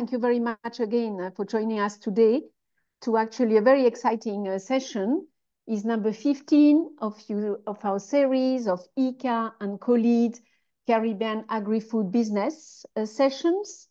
thank you very much again for joining us today to actually a very exciting session. Is number 15 of our series of IICA and COLEAD Caribbean Agrifood Business Sessions.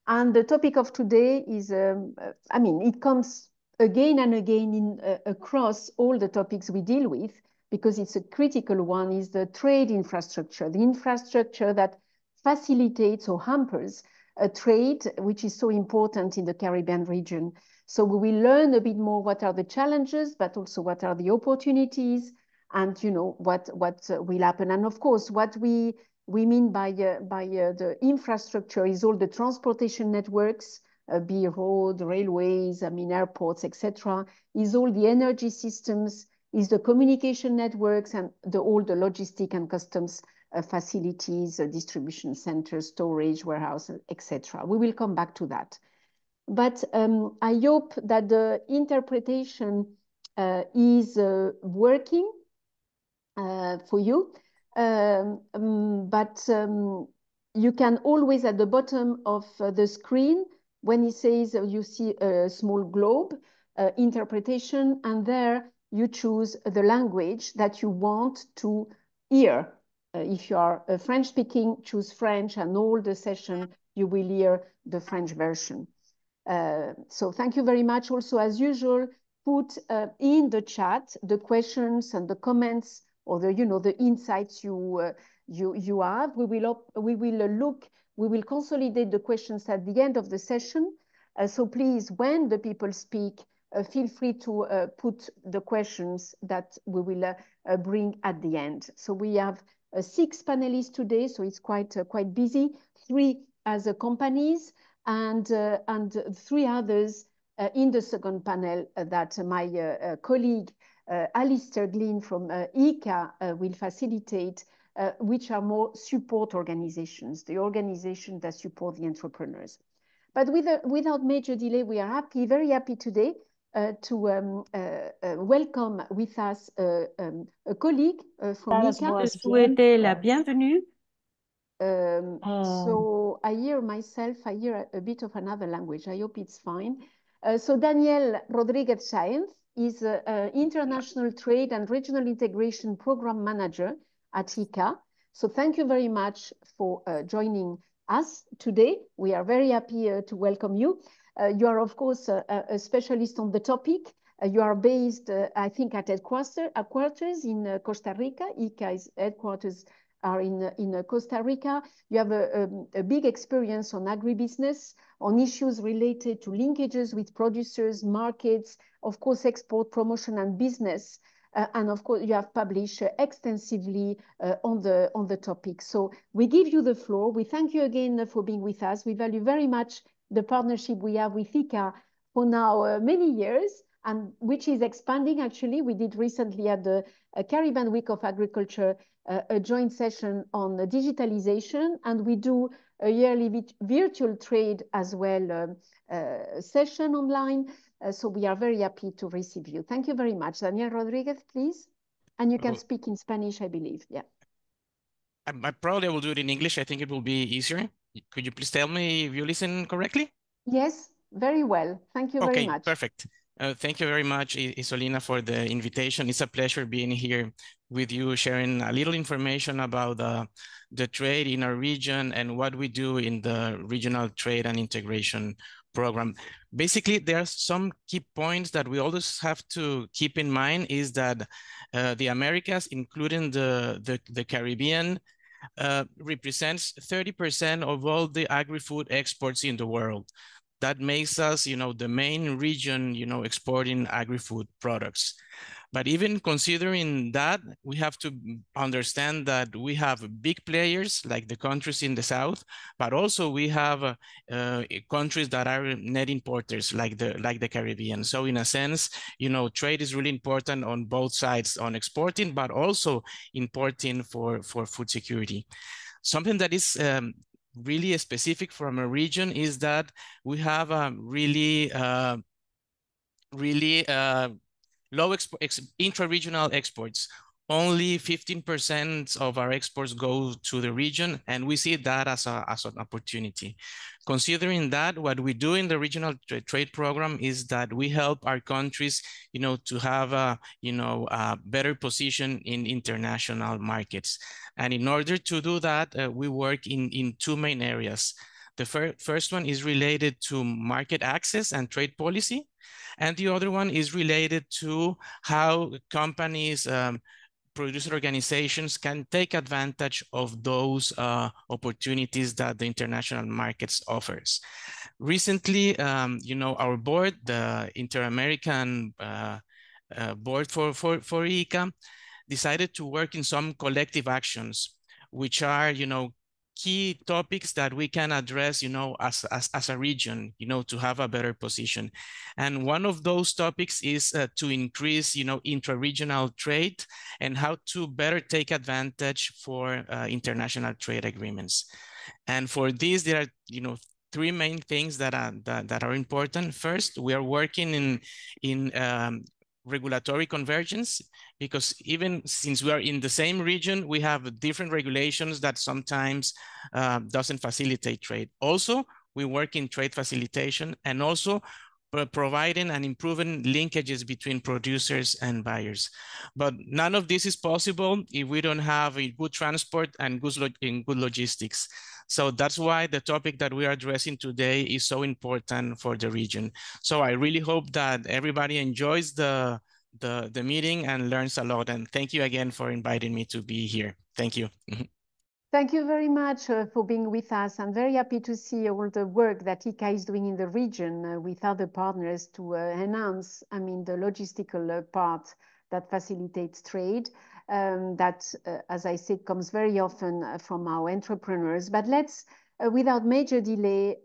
And the topic of today is, it comes again and again in, across all the topics we deal with, because it's a critical one, is the trade infrastructure, the infrastructure that facilitates or hampers a trade, which is so important in the Caribbean region. So we will learn a bit more what are the challenges, but also what are the opportunities, and what will happen. And of course, what we mean by the infrastructure is all the transportation networks, be road, railways, airports, etc. Is all the energy systems, is the communication networks, and all the logistic and customs facilities, distribution centers, storage, warehouse, etc. We will come back to that. But I hope that the interpretation is working for you. You can always, at the bottom of the screen, when it says you see a small globe, interpretation, and there you choose the language that you want to hear. If you are French speaking, choose French, and all the session you will hear the French version. So thank you very much. Also, as usual, put in the chat the questions and the comments, or the insights you have. We will consolidate the questions at the end of the session. So please, when the people speak, feel free to put the questions that we will bring at the end. So we have 6 panelists today, so it's quite busy. 3 as companies, and 3 others in the second panel that my colleague Alistair Glynn from IICA will facilitate, which are more support organizations, the organizations that support the entrepreneurs. But without major delay, we are very happy today to welcome with us a colleague from IICA. Souhaiter la bienvenue. So I hear a bit of another language. I hope it's fine. So Daniel Rodríguez Sáenz is International Trade and Regional Integration Program Manager at IICA. So thank you very much for joining us today. We are very happy to welcome you. You are, of course, a specialist on the topic. You are based, I think, at headquarters in Costa Rica. IICA's headquarters are in Costa Rica. You have a big experience on agribusiness, on issues related to linkages with producers, markets, of course, export, promotion, and business. And of course, you have published extensively on the topic. So we give you the floor. We thank you again for being with us. We value very much the partnership we have with IICA for now many years, and which is expanding. Actually, we did recently at the Caribbean Week of Agriculture a joint session on digitalization, and we do a yearly virtual trade as well session online. So we are very happy to receive you. Thank you very much. Daniel Rodríguez, please. And you can speak in Spanish, I believe. Yeah. I probably will do it in English. I think it will be easier. Could you please tell me if you listen correctly? Yes, very well. Thank you very much. Okay, perfect. Thank you very much, Isolina, for the invitation. It's a pleasure being here with you, sharing a little information about the trade in our region and what we do in the Regional Trade and Integration Program. Basically, there are some key points that we always have to keep in mind is that the Americas, including the Caribbean, represents 30% of all the agri-food exports in the world. That makes us, the main region, exporting agri-food products. But even considering that, we have to understand that we have big players like the countries in the south, but also we have countries that are net importers like the Caribbean. So in a sense, trade is really important on both sides, on exporting, but also importing for food security. Something that is really specific from a region is that we have a really low intra-regional exports. only 15% of our exports go to the region, and we see that as an opportunity. Considering that, what we do in the regional trade program is that we help our countries, to have a better position in international markets. And in order to do that, we work in two main areas. The first one is related to market access and trade policy, and the other one is related to how companies, producer organizations can take advantage of those opportunities that the international markets offers. Recently, our board, the Inter-American board for IICA, decided to work in some collective actions, which are, key topics that we can address, as a region, to have a better position. And one of those topics is to increase, intra-regional trade and how to better take advantage for international trade agreements. And for this, there are, three main things that are important. First, we are working in regulatory convergence, because even since we are in the same region, we have different regulations that sometimes doesn't facilitate trade. Also, we work in trade facilitation and also providing and improving linkages between producers and buyers. But none of this is possible if we don't have a good transport and good logistics. So that's why the topic that we are addressing today is so important for the region. So I really hope that everybody enjoys the meeting and learns a lot. And thank you again for inviting me to be here. Thank you. Thank you very much for being with us. I'm very happy to see all the work that IICA is doing in the region with other partners to enhance, the logistical part that facilitates trade. That, as I said, comes very often from our entrepreneurs. But let's, without major delay,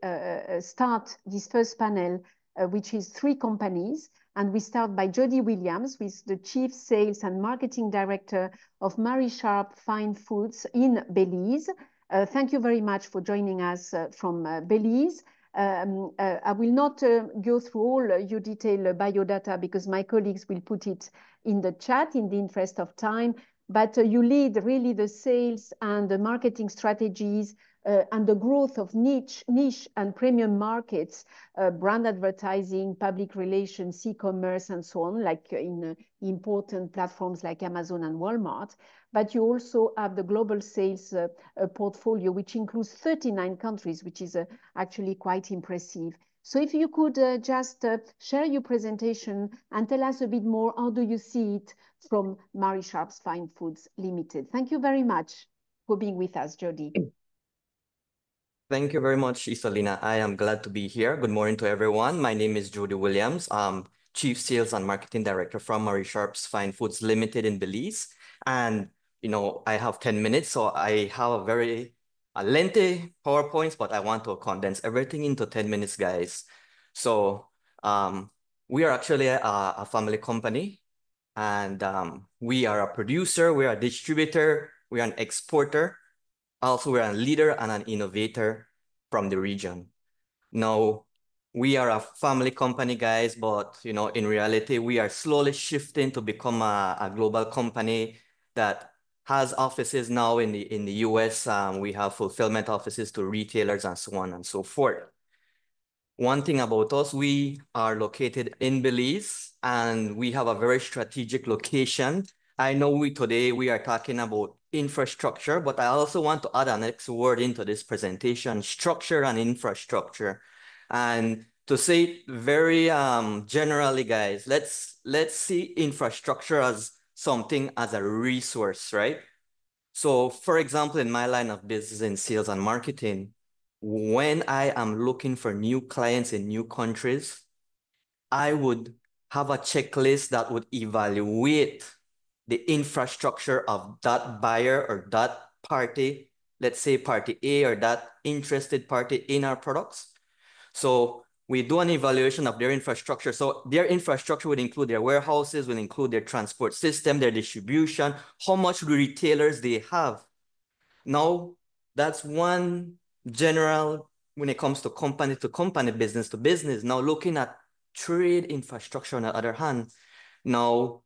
start this first panel, which is 3 companies. And we start by Jody Williams, who is the Chief Sales and Marketing Director of Mary Sharp Fine Foods in Belize. Thank you very much for joining us from Belize. I will not go through all your detailed biodata because my colleagues will put it in the chat in the interest of time. But you lead really the sales and the marketing strategies and the growth of niche and premium markets, brand advertising, public relations, e-commerce, and so on, like in important platforms like Amazon and Walmart. But you also have the global sales portfolio, which includes 39 countries, which is actually quite impressive. So if you could just share your presentation and tell us a bit more, how do you see it from Mary Sharp's Fine Foods Limited? Thank you very much for being with us, Jody. Thank you very much, Isolina. I am glad to be here. Good morning to everyone. My name is Jody Williams. I'm Chief Sales and Marketing Director from Mary Sharp's Fine Foods Limited in Belize. And, I have 10 minutes, so I have a very lengthy PowerPoint, but I want to condense everything into 10 minutes, guys. So we are actually a family company, and we are a producer, we are a distributor, we are an exporter. Also, we're a leader and an innovator from the region. Now, we are a family company, guys, but in reality, we are slowly shifting to become a global company that has offices now in the US. We have fulfillment offices to retailers and so on and so forth. One thing about us, we are located in Belize, and we have a very strategic location. I know today we are talking about infrastructure, but I also want to add an next word into this presentation: structure and infrastructure. And to say it very generally, guys, let's see infrastructure as something as a resource, right? So for example, in my line of business in sales and marketing, when I am looking for new clients in new countries, I would have a checklist that would evaluate the infrastructure of that buyer or that party, let's say party A, or that interested party in our products. So we do an evaluation of their infrastructure. So their infrastructure would include their warehouses, will include their transport system, their distribution, how much retailers they have. Now, that's one general when it comes to company, business to business. Now, looking at trade infrastructure on the other hand, now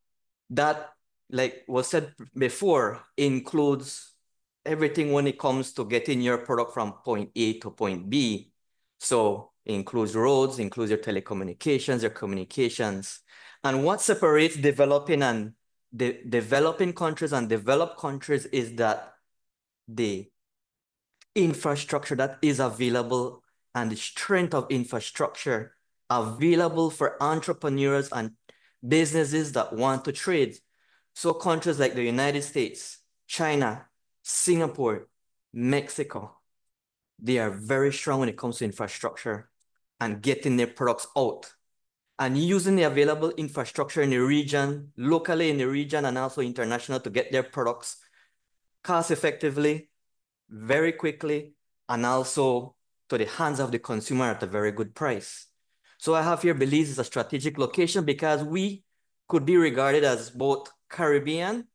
that like was said before, includes everything when it comes to getting your product from point A to point B. So includes roads, includes your telecommunications, your communications. And what separates developing and developing countries and developed countries is that the infrastructure that is available and the strength of infrastructure available for entrepreneurs and businesses that want to trade. So countries like the United States, China, Singapore, Mexico, they are very strong when it comes to infrastructure and getting their products out and using the available infrastructure in the region, locally in the region, and also international to get their products cost effectively, very quickly, and also to the hands of the consumer at a very good price. So I have here Belize is a strategic location because we could be regarded as both Caribbean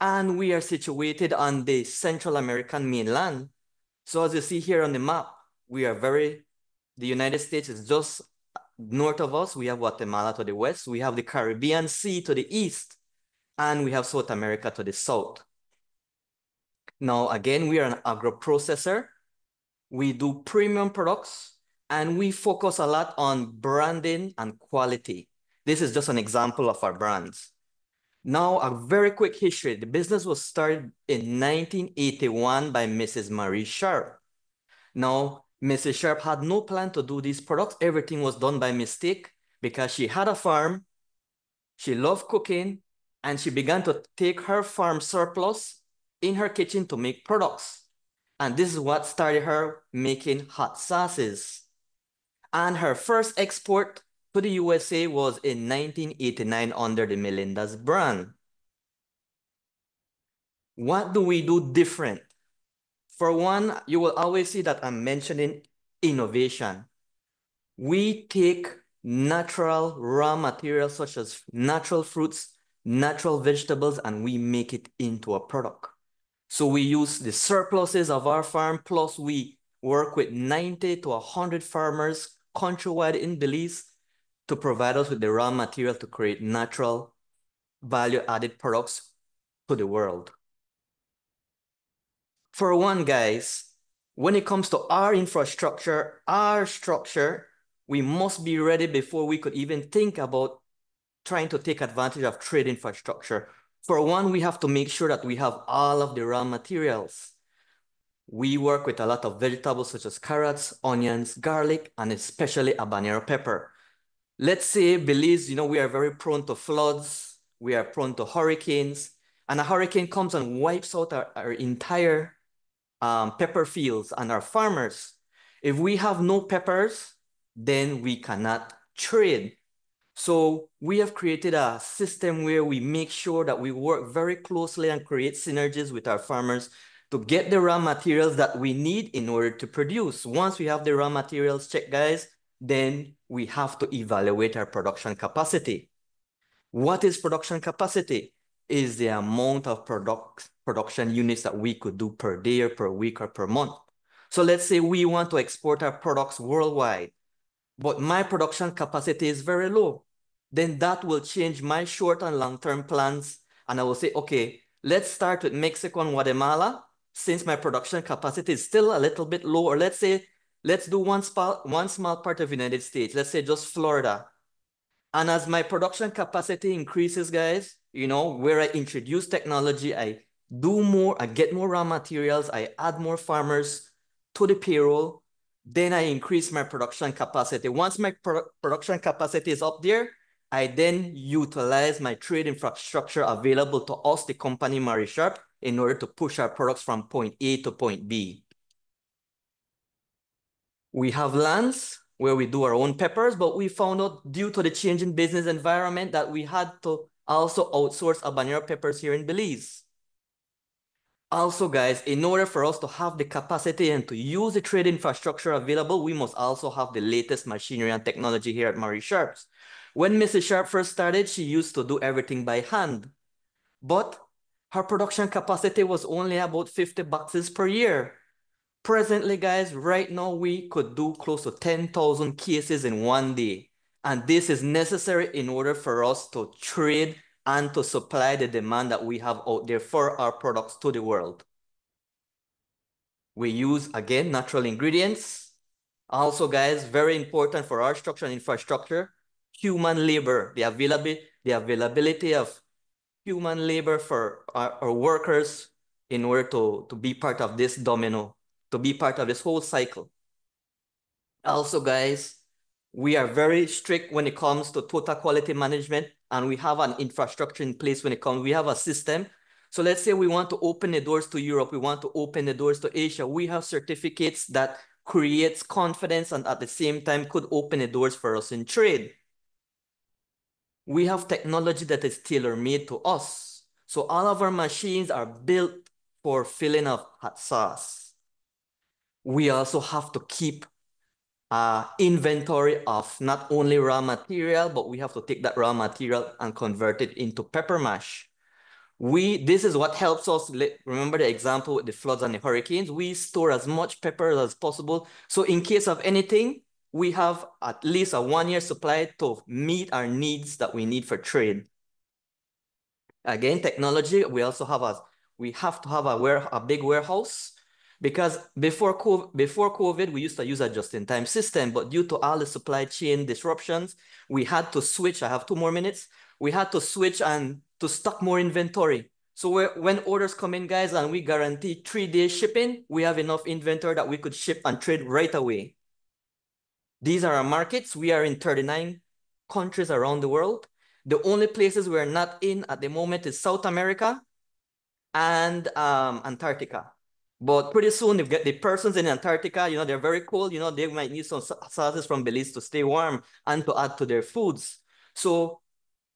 and we are situated on the Central American mainland. So as you see here on the map, the United States is just north of us. We have Guatemala to the west. We have the Caribbean Sea to the east, and we have South America to the south. Now, again, we are an agro-processor. We do premium products, and we focus a lot on branding and quality. This is just an example of our brands. Now, a very quick history. The business was started in 1981 by Mrs. Marie Sharp. Now, Mrs. Sharp had no plan to do these products. Everything was done by mistake because she had a farm, she loved cooking, and she began to take her farm surplus in her kitchen to make products. And this is what started her making hot sauces. And her first export to the USA was in 1989 under the Melinda's brand. What do we do different? For one, you will always see that I'm mentioning innovation. We take natural raw materials such as natural fruits, natural vegetables, and we make it into a product. So we use the surpluses of our farm, plus we work with 90 to 100 farmers countrywide in Belize to provide us with the raw material to create natural value-added products to the world. For one, guys, when it comes to our infrastructure, our structure, we must be ready before we could even think about trying to take advantage of trade infrastructure. For one, we have to make sure that we have all of the raw materials. We work with a lot of vegetables such as carrots, onions, garlic, and especially habanero pepper. Let's say Belize, we are very prone to floods, we are prone to hurricanes, and a hurricane comes and wipes out our entire pepper fields and our farmers. If we have no peppers, then we cannot trade. So we have created a system where we make sure that we work very closely and create synergies with our farmers to get the raw materials that we need in order to produce. Once we have the raw materials checked, guys, then we have to evaluate our production capacity. What is production capacity? Is the amount of production units that we could do per day or per week or per month. So let's say we want to export our products worldwide, but my production capacity is very low. Then that will change my short and long-term plans. And I will say, okay, let's start with Mexico and Guatemala, since my production capacity is still a little bit low. Or let's say, let's do one small part of the United States. Let's say just Florida. And as my production capacity increases, guys, where I introduce technology, I get more raw materials, I add more farmers to the payroll, then I increase my production capacity. Once my production capacity is up there, I then utilize my trade infrastructure available to us, the company Marie Sharp, in order to push our products from point A to point B. We have lands where we do our own peppers, but we found out due to the change in business environment that we had to also outsource habanero peppers here in Belize. Also, guys, in order for us to have the capacity and to use the trade infrastructure available, we must also have the latest machinery and technology here at Marie Sharp's. When Mrs. Sharp first started, she used to do everything by hand, but her production capacity was only about 50 boxes per year. Presently, guys, right now, we could do close to 10,000 cases in one day. And this is necessary in order for us to trade and to supply the demand that we have out there for our products to the world. We use, again, natural ingredients. Also, guys, very important for our structure and infrastructure, human labor, the availability of human labor for our workers in order to be part of this domino, to be part of this whole cycle. Also, guys, we are very strict when it comes to total quality management, and we have an infrastructure in place when it comes, we have a system. So let's say we want to open the doors to Europe, we want to open the doors to Asia. We have certificates that creates confidence and at the same time could open the doors for us in trade. We have technology that is tailor-made to us. So all of our machines are built for filling of hot sauce. We also have to keep inventory of not only raw material, but we have to take that raw material and convert it into pepper mash. This is what helps us. Remember the example with the floods and the hurricanes. We store as much pepper as possible. So in case of anything, we have at least a 1-year supply to meet our needs that we need for trade. Again, technology, we have to have a big warehouse, because before COVID, we used to use a just-in-time system, but due to all the supply chain disruptions, we had to switch. I have 2 more minutes. We had to switch and to stock more inventory. So when orders come in, guys, and we guarantee 3-day shipping, we have enough inventory that we could ship and trade right away. These are our markets. We are in 39 countries around the world. The only places we're not in at the moment is South America and Antarctica. But pretty soon, if the persons in Antarctica, they're very cold, they might need some sauces from Belize to stay warm and to add to their foods. So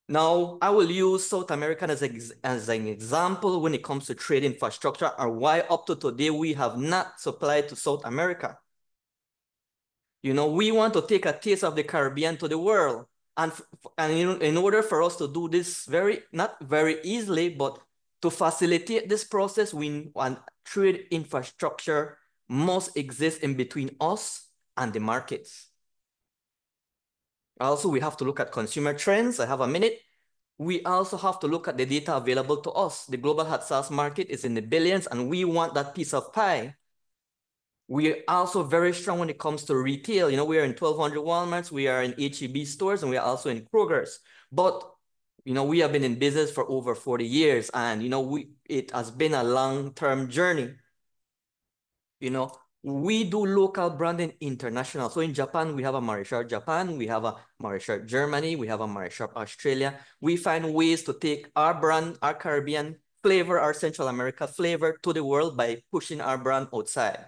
now I will use South America as an example when it comes to trade infrastructure, or why up to today we have not supplied to South America. We want to take a taste of the Caribbean to the world. And in order for us to do this not very easily, but to facilitate this process, we want trade infrastructure must exist in between us and the markets. Also, we have to look at consumer trends. I have a minute. We also have to look at the data available to us. The global hot sauce market is in the billions, and we want that piece of pie. We are also very strong when it comes to retail. We are in 1,200 Walmarts, we are in H-E-B stores, and we are also in Kroger's. But, we have been in business for over 40 years, and, it has been a long-term journey. We do local branding international. So in Japan, we have a Marie-Sharp Japan, we have a Marie-Sharp Germany, we have a Marie-Sharp Australia. We find ways to take our brand, our Caribbean flavor, our Central America flavor to the world by pushing our brand outside.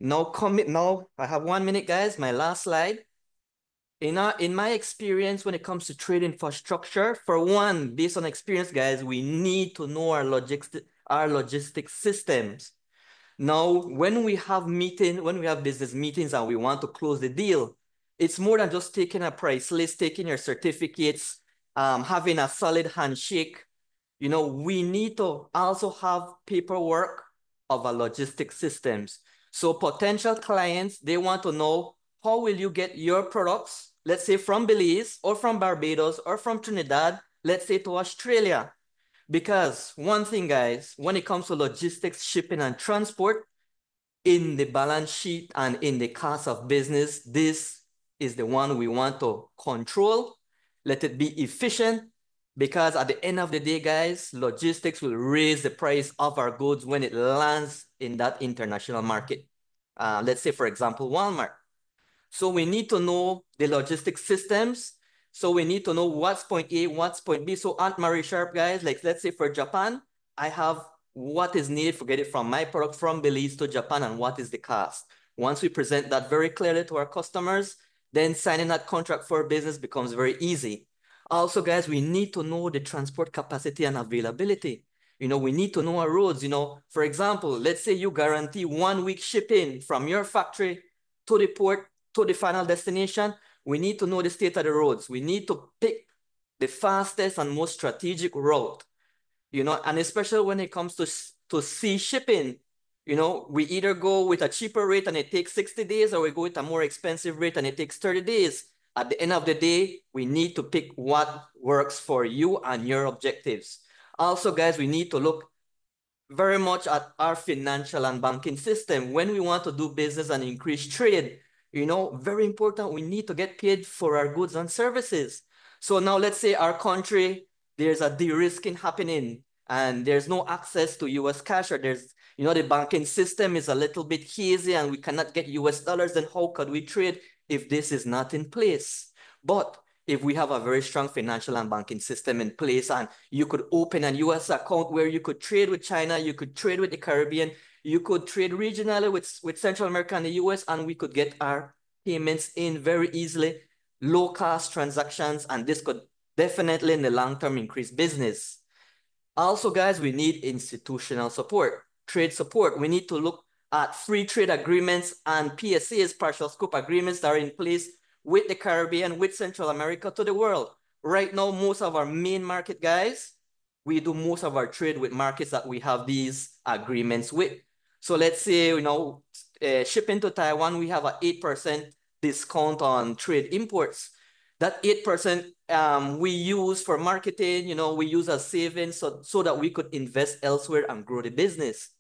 Now, I have 1 minute, guys, my last slide. In my experience, when it comes to trade infrastructure, for one, based on experience, guys, we need to know our logistics systems. Now, when we have business meetings and we want to close the deal, it's more than just taking a price list, taking your certificates, having a solid handshake. We need to also have paperwork of our logistics systems. So potential clients, they want to know, how will you get your products, let's say from Belize or from Barbados or from Trinidad, let's say to Australia? Because one thing, guys, when it comes to logistics, shipping and transport, in the balance sheet and in the cost of business, this is the one we want to control. Let it be efficient, because at the end of the day, guys, logistics will raise the price of our goods when it lands in that international market. Let's say, for example, Walmart. So we need to know the logistics systems. So we need to know what's point A, what's point B. So Aunt Marie-Sharp, guys, like let's say for Japan, I have what is needed to get it from my product from Belize to Japan and what is the cost. Once we present that very clearly to our customers, then signing that contract for business becomes very easy. Also, guys, we need to know the transport capacity and availability. We need to know our roads. For example, let's say you guarantee 1 week shipping from your factory to the port to the final destination. We need to know the state of the roads. We need to pick the fastest and most strategic route. And especially when it comes to sea shipping, we either go with a cheaper rate and it takes 60 days, or we go with a more expensive rate and it takes 30 days. At the end of the day, we need to pick what works for you and your objectives. Also, guys, we need to look very much at our financial and banking system. When we want to do business and increase trade, you know, very important, we need to get paid for our goods and services. So now let's say our country, there's a de-risking happening and there's no access to US cash, or there's, you know, the banking system is a little bit hazy and we cannot get US dollars, then how could we trade if this is not in place? But if we have a very strong financial and banking system in place, and you could open an US account where you could trade with China, you could trade with the Caribbean, you could trade regionally with Central America and the US, and we could get our payments in very easily, low cost transactions, and this could definitely in the long term increase business. Also, guys, we need institutional support, trade support. We need to look at free trade agreements and PSAs, partial scope agreements that are in place with the Caribbean, with Central America to the world. Right now, most of our main market, guys, we do most of our trade with markets that we have these agreements with. So let's say, you know, shipping to Taiwan, we have an 8% discount on trade imports. That 8% we use for marketing, you know, we use as savings so that we could invest elsewhere and grow the business.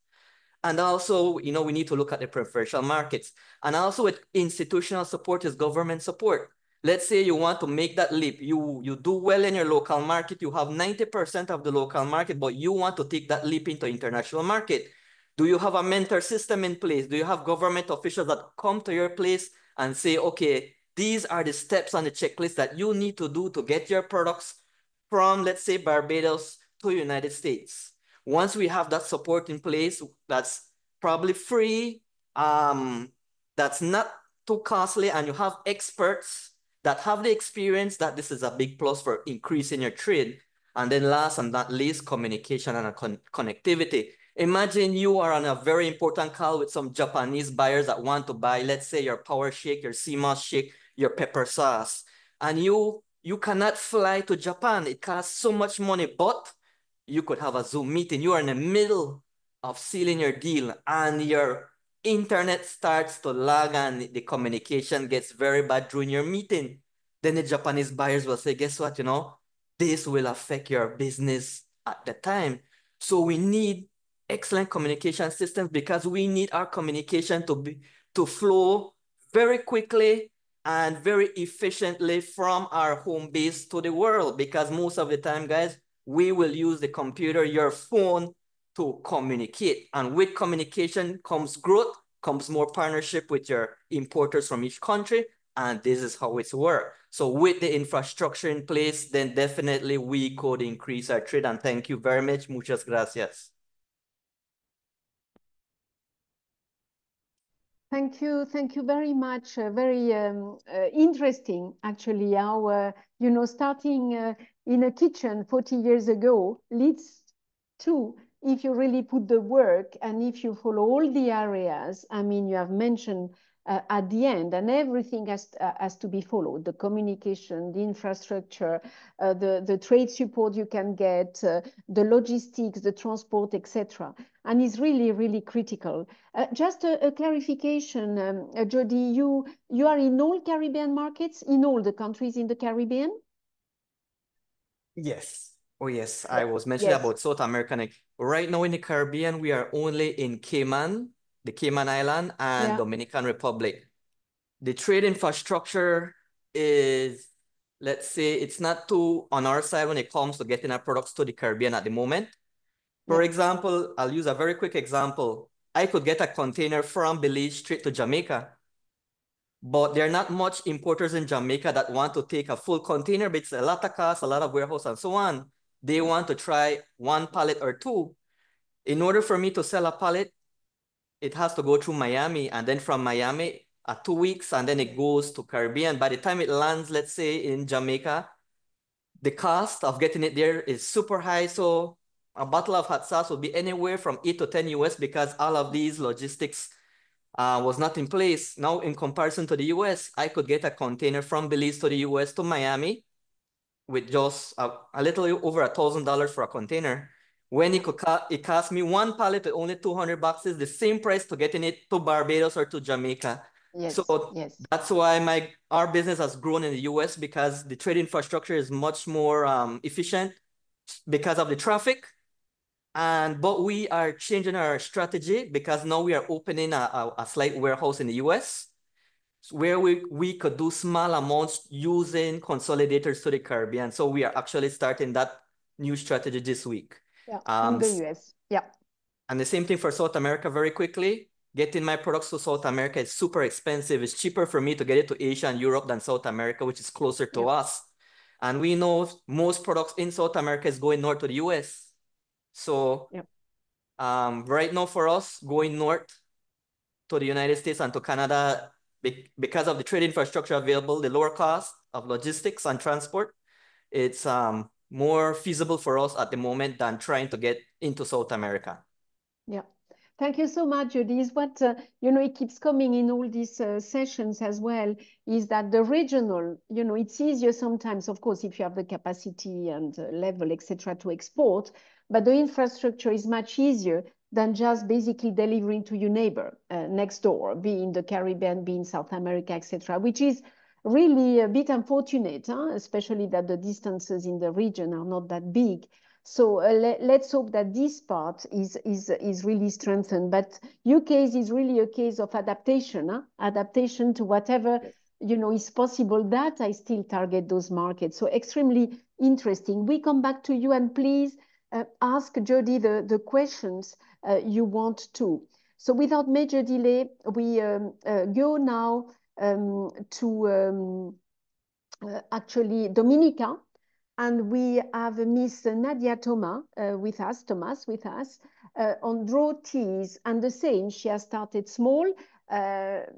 And also, you know, we need to look at the preferential markets. And also with institutional support is government support. Let's say you want to make that leap. You do well in your local market. You have 90% of the local market, but you want to take that leap into international market. Do you have a mentor system in place? Do you have government officials that come to your place and say, okay, these are the steps on the checklist that you need to do to get your products from, let's say, Barbados to United States? Once we have that support in place, that's probably free, that's not too costly, and you have experts that have the experience, that this is a big plus for increasing your trade. And then last and not least, communication and connectivity. Imagine you are on a very important call with some Japanese buyers that want to buy, let's say, your power shake, your sea moss shake, your pepper sauce, and you cannot fly to Japan. It costs so much money, but you could have a Zoom meeting. You are in the middle of sealing your deal and your internet starts to lag and the communication gets very bad during your meeting. Then the Japanese buyers will say, guess what, you know, this will affect your business at the time. So we need excellent communication systems, because we need our communication to flow very quickly and very efficiently from our home base to the world. Because most of the time, guys, we will use the computer, your phone, to communicate. And with communication comes growth, comes more partnership with your importers from each country. And this is how it's work. So with the infrastructure in place, then definitely we could increase our trade. And thank you very much. Muchas gracias. Thank you very much. Very interesting, actually, how, you know, starting in a kitchen 40 years ago leads to, if you really put the work and if you follow all the areas, I mean, you have mentioned at the end, and everything has to be followed: the communication, the infrastructure, the trade support you can get, the logistics, the transport, etc. And it's really, really critical. Just a clarification, Jody, you are in all Caribbean markets, in all the countries in the Caribbean? Yes. Oh, yes. I was mentioning about South America. Right now in the Caribbean, we are only in Cayman, the Cayman Island, and Dominican Republic. The trade infrastructure is, let's say, it's not too on our side when it comes to getting our products to the Caribbean at the moment. For example, I'll use a very quick example. I could get a container from Belize straight to Jamaica, but there are not much importers in Jamaica that want to take a full container, but it's a lot of cost, a lot of warehouse and so on. They want to try one pallet or two. In order for me to sell a pallet, it has to go through Miami, and then from Miami, 2 weeks, and then it goes to Caribbean. By the time it lands, let's say in Jamaica, the cost of getting it there is super high. So a bottle of hot sauce will be anywhere from 8 to 10 US, because all of these logistics was not in place. Now, in comparison to the US, I could get a container from Belize to the US to Miami with just a little over $1,000 for a container. When it cost me one pallet with only 200 boxes, the same price to getting it to Barbados or to Jamaica. Yes, So yes. that's why our business has grown in the US, because the trade infrastructure is much more efficient because of the traffic. But we are changing our strategy, because now we are opening a slight warehouse in the US where we could do small amounts using consolidators to the Caribbean. So we are actually starting that new strategy this week. Yeah, in the US. Yeah. And the same thing for South America very quickly. Getting my products to South America is super expensive. It's cheaper for me to get it to Asia and Europe than South America, which is closer to us. And we know most products in South America is going north to the US. So right now for us, going north to the United States and to Canada, because of the trade infrastructure available, the lower cost of logistics and transport, it's more feasible for us at the moment than trying to get into South America. Yeah. Thank you so much, Jody. Is what, it keeps coming in all these sessions as well, is that the regional, it's easier sometimes, of course, if you have the capacity and level, etc., to export, but the infrastructure is much easier than just basically delivering to your neighbor next door, be in the Caribbean, be in South America, etc., which is really a bit unfortunate, especially that the distances in the region are not that big. So let's hope that this part is really strengthened. But your case is really a case of adaptation, adaptation to whatever is possible. That I still target those markets. So extremely interesting. We come back to you, and please ask Jody the questions you want to. So without major delay, we go now to actually Dominica. And we have Miss Nadja Thomas with us, on draw teas. And the same, she has started small,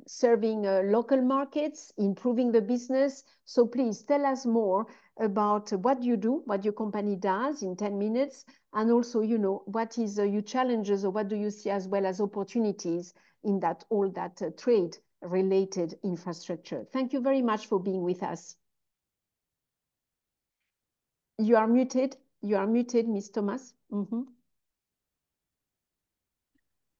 serving local markets, improving the business. So please tell us more about what you do, what your company does in 10 minutes. And also, what is your challenges, or what do you see as well as opportunities in all that trade-related infrastructure. Thank you very much for being with us. You are muted. You are muted, Ms. Thomas.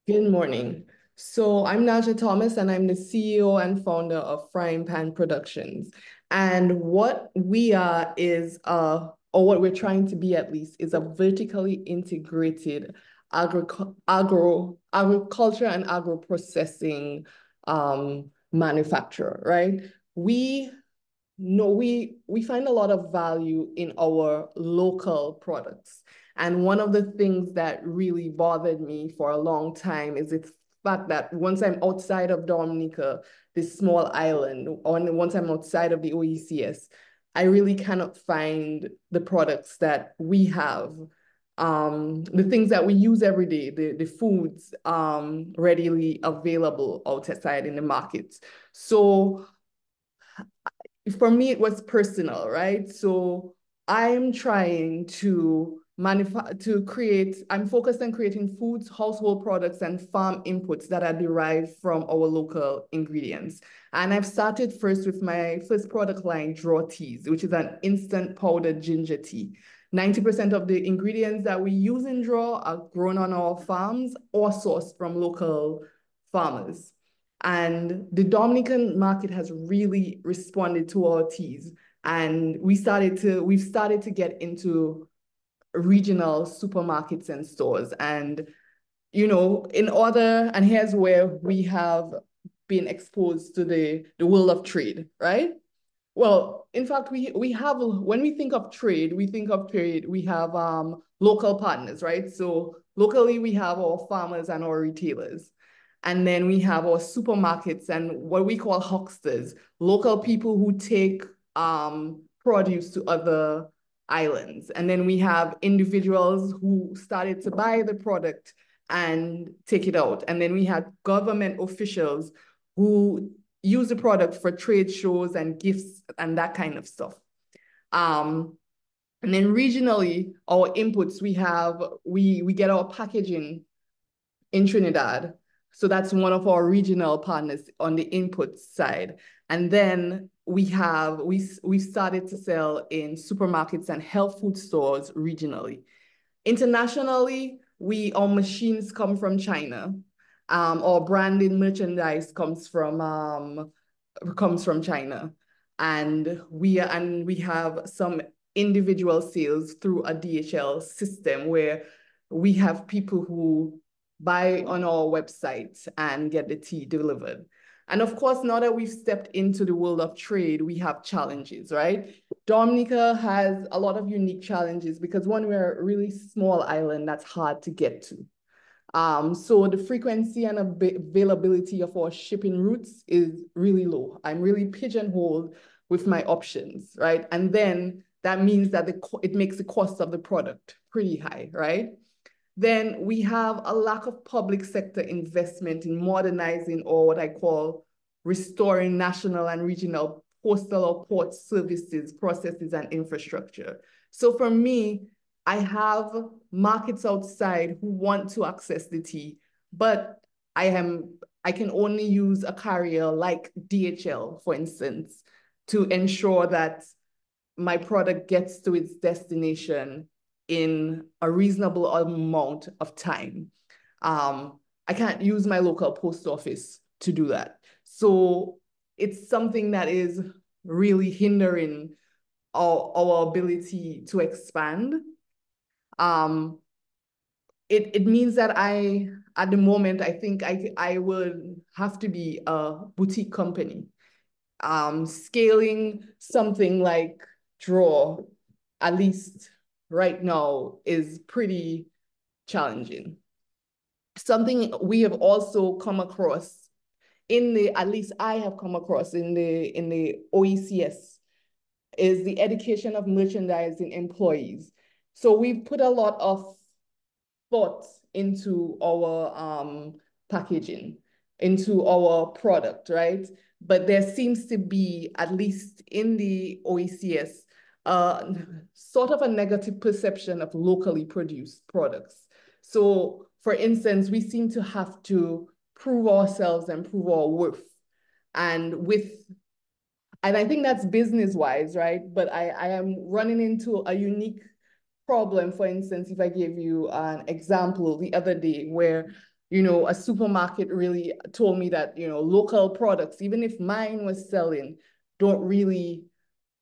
Good morning. So I'm Nadja Thomas, and I'm the CEO and founder of Frying Pan Productions. And what we are is, or what we're trying to be at least, is a vertically integrated agriculture and agro-processing manufacturer, right? We find a lot of value in our local products. And one of the things that really bothered me for a long time is the fact that once I'm outside of Dominica, this small island, or once I'm outside of the OECS, I really cannot find the products that we have, the things that we use every day, the foods readily available outside in the markets. So for me, it was personal, right? So I'm trying to I'm focused on creating foods, household products, and farm inputs that are derived from our local ingredients. And I've started first with my first product line, Draw Teas, which is an instant powdered ginger tea. 90% of the ingredients that we use in Draw are grown on our farms or sourced from local farmers. And the Dominican market has really responded to our teas. And we've started to get into regional supermarkets and stores. And, and here's where we have been exposed to the world of trade, right? Well, in fact, we have, when we think of trade, we have local partners, right? So locally, we have our farmers and our retailers. And then we have our supermarkets and what we call hucksters, local people who take produce to other islands. And then we have individuals who started to buy the product and take it out. And then we have government officials who use the product for trade shows and gifts and that kind of stuff. And then regionally, our inputs, we get our packaging in Trinidad. So that's one of our regional partners on the input side. And then we started to sell in supermarkets and health food stores regionally. Internationally, our machines come from China. Our branded merchandise comes from China, and we have some individual sales through a DHL system where we have people who buy on our website and get the tea delivered. And of course, now that we've stepped into the world of trade, we have challenges, right? Dominica has a lot of unique challenges because one, we're a really small island that's hard to get to. So the frequency and availability of our shipping routes is really low. I'm really pigeonholed with my options, right? And then that means that it makes the cost of the product pretty high, right? Then we have a lack of public sector investment in modernizing, or what I call restoring, national and regional postal or port services, processes, and infrastructure. So for me, I have markets outside who want to access the tea, but I can only use a carrier like DHL, for instance, to ensure that my product gets to its destination in a reasonable amount of time. I can't use my local post office to do that. So it's something that is really hindering our ability to expand. It means that at the moment, I think I would have to be a boutique company. Scaling something like Draw, at least right now, is pretty challenging. Something we have also come across at least I have come across in the OECS is the education of merchandising employees. So we've put a lot of thought into our packaging, into our product, right? But there seems to be, at least in the OECS, sort of a negative perception of locally produced products. So for instance, we seem to have to prove ourselves and prove our worth. And I think that's business-wise, right? But I am running into a unique problem. For instance, if I gave you an example the other day where, a supermarket really told me that, local products, even if mine was selling, don't really,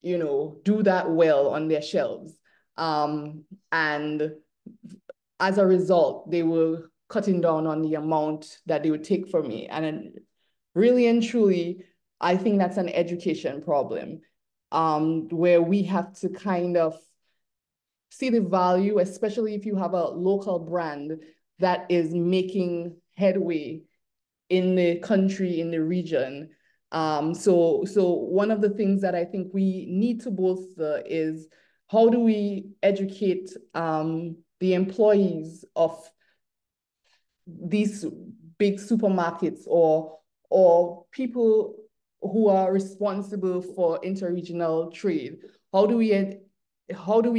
do that well on their shelves. And as a result, they were cutting down on the amount that they would take from me. And really and truly, I think that's an education problem, where we have to kind of see the value, especially if you have a local brand that is making headway in the country, in the region. So one of the things that I think we need to bolster is how do we educate the employees of these big supermarkets or people who are responsible for interregional trade? How do we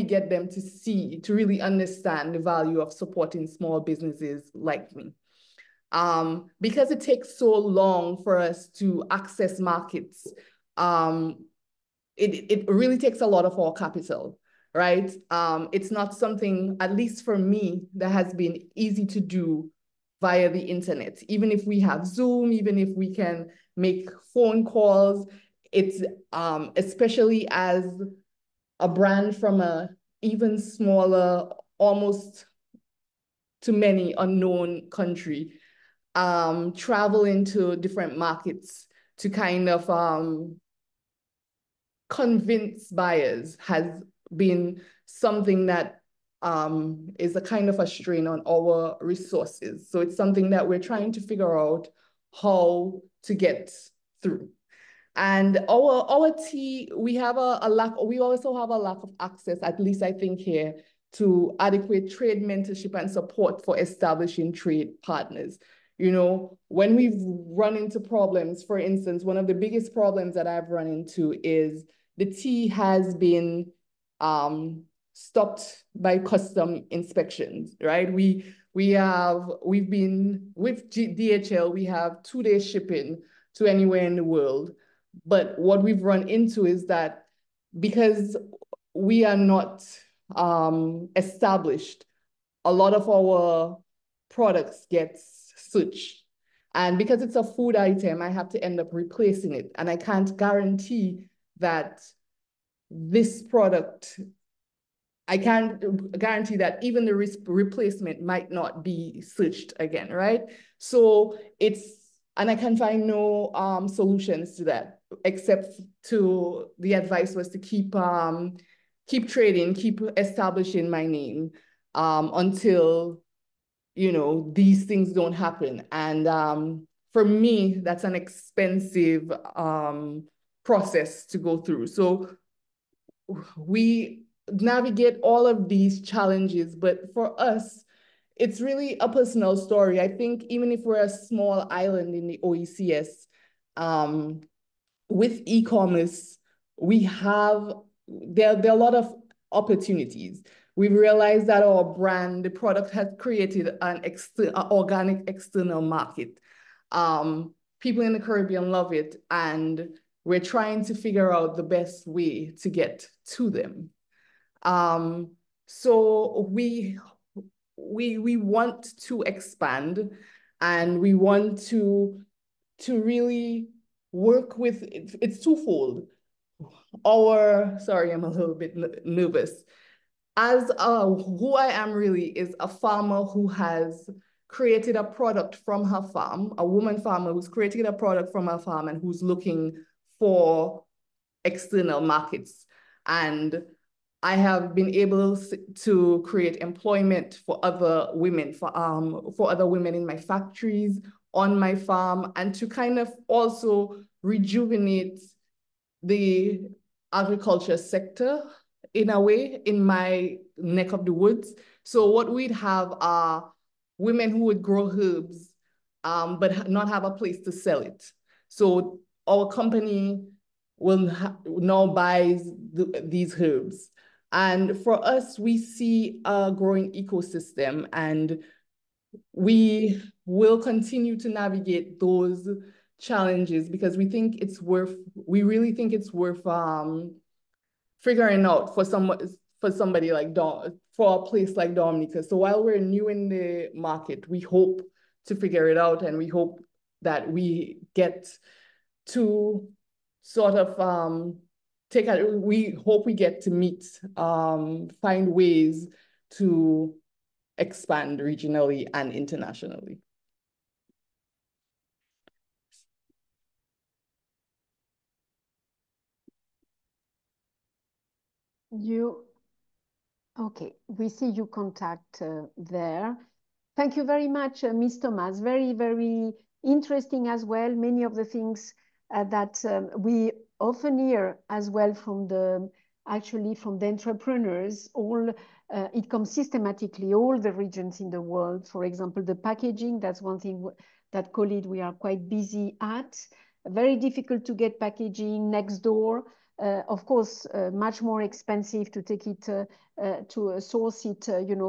get them to really understand the value of supporting small businesses like me? Because it takes so long for us to access markets, it really takes a lot of our capital, right? It's not something, at least for me, that has been easy to do via the internet. Even if we have Zoom, even if we can make phone calls, it's especially as a brand from a even smaller, almost to many unknown country, travel into different markets to kind of convince buyers has been something that is a kind of a strain on our resources. So it's something that we're trying to figure out how to get through. And our tea, we also have a lack of access, at least I think here, to adequate trade mentorship and support for establishing trade partners. When we've run into problems, for instance, one of the biggest problems that I've run into is the tea has been stopped by custom inspections, right? We've been with DHL, we have 2-day shipping to anywhere in the world. But what we've run into is that because we are not established, a lot of our products get searched. And because it's a food item, I have to end up replacing it. And I can't guarantee that this product, I can't guarantee that even the replacement might not be searched again, right? So and I can find no solutions to that, except the advice was to keep trading, keep establishing my name until, these things don't happen. And for me, that's an expensive process to go through. So we navigate all of these challenges, but for us, it's really a personal story. I think even if we're a small island in the OECS, with e-commerce, there are a lot of opportunities. We've realized that our brand, the product, has created an organic external market. People in the Caribbean love it, and we're trying to figure out the best way to get to them. So we want to expand, and we want to really work with, it's twofold. Sorry, I'm a little bit nervous. Who I am really is a farmer who has created a product from her farm, a woman farmer who's created a product from her farm and who's looking for external markets. And I have been able to create employment for other women, for other women in my factories, on my farm, and to kind of also rejuvenate the agriculture sector in a way in my neck of the woods. So what we'd have are women who would grow herbs, but not have a place to sell it. So our company now buys these herbs. And for us, we see a growing ecosystem, and we will continue to navigate those challenges because we really think it's worth figuring out for somebody like for a place like Dominica. So while we're new in the market, we hope to figure it out, and we hope that we get to sort of we hope we get to find ways to expand regionally and internationally. Okay, we see you contact there. Thank you very much, Ms. Thomas. Very, very interesting as well. Many of the things that we often hear as well from the entrepreneurs. It comes systematically, all the regions in the world. For example, the packaging, that's one thing that COLEAD we are quite busy at. Very difficult to get packaging next door. Of course, much more expensive to take it to source it,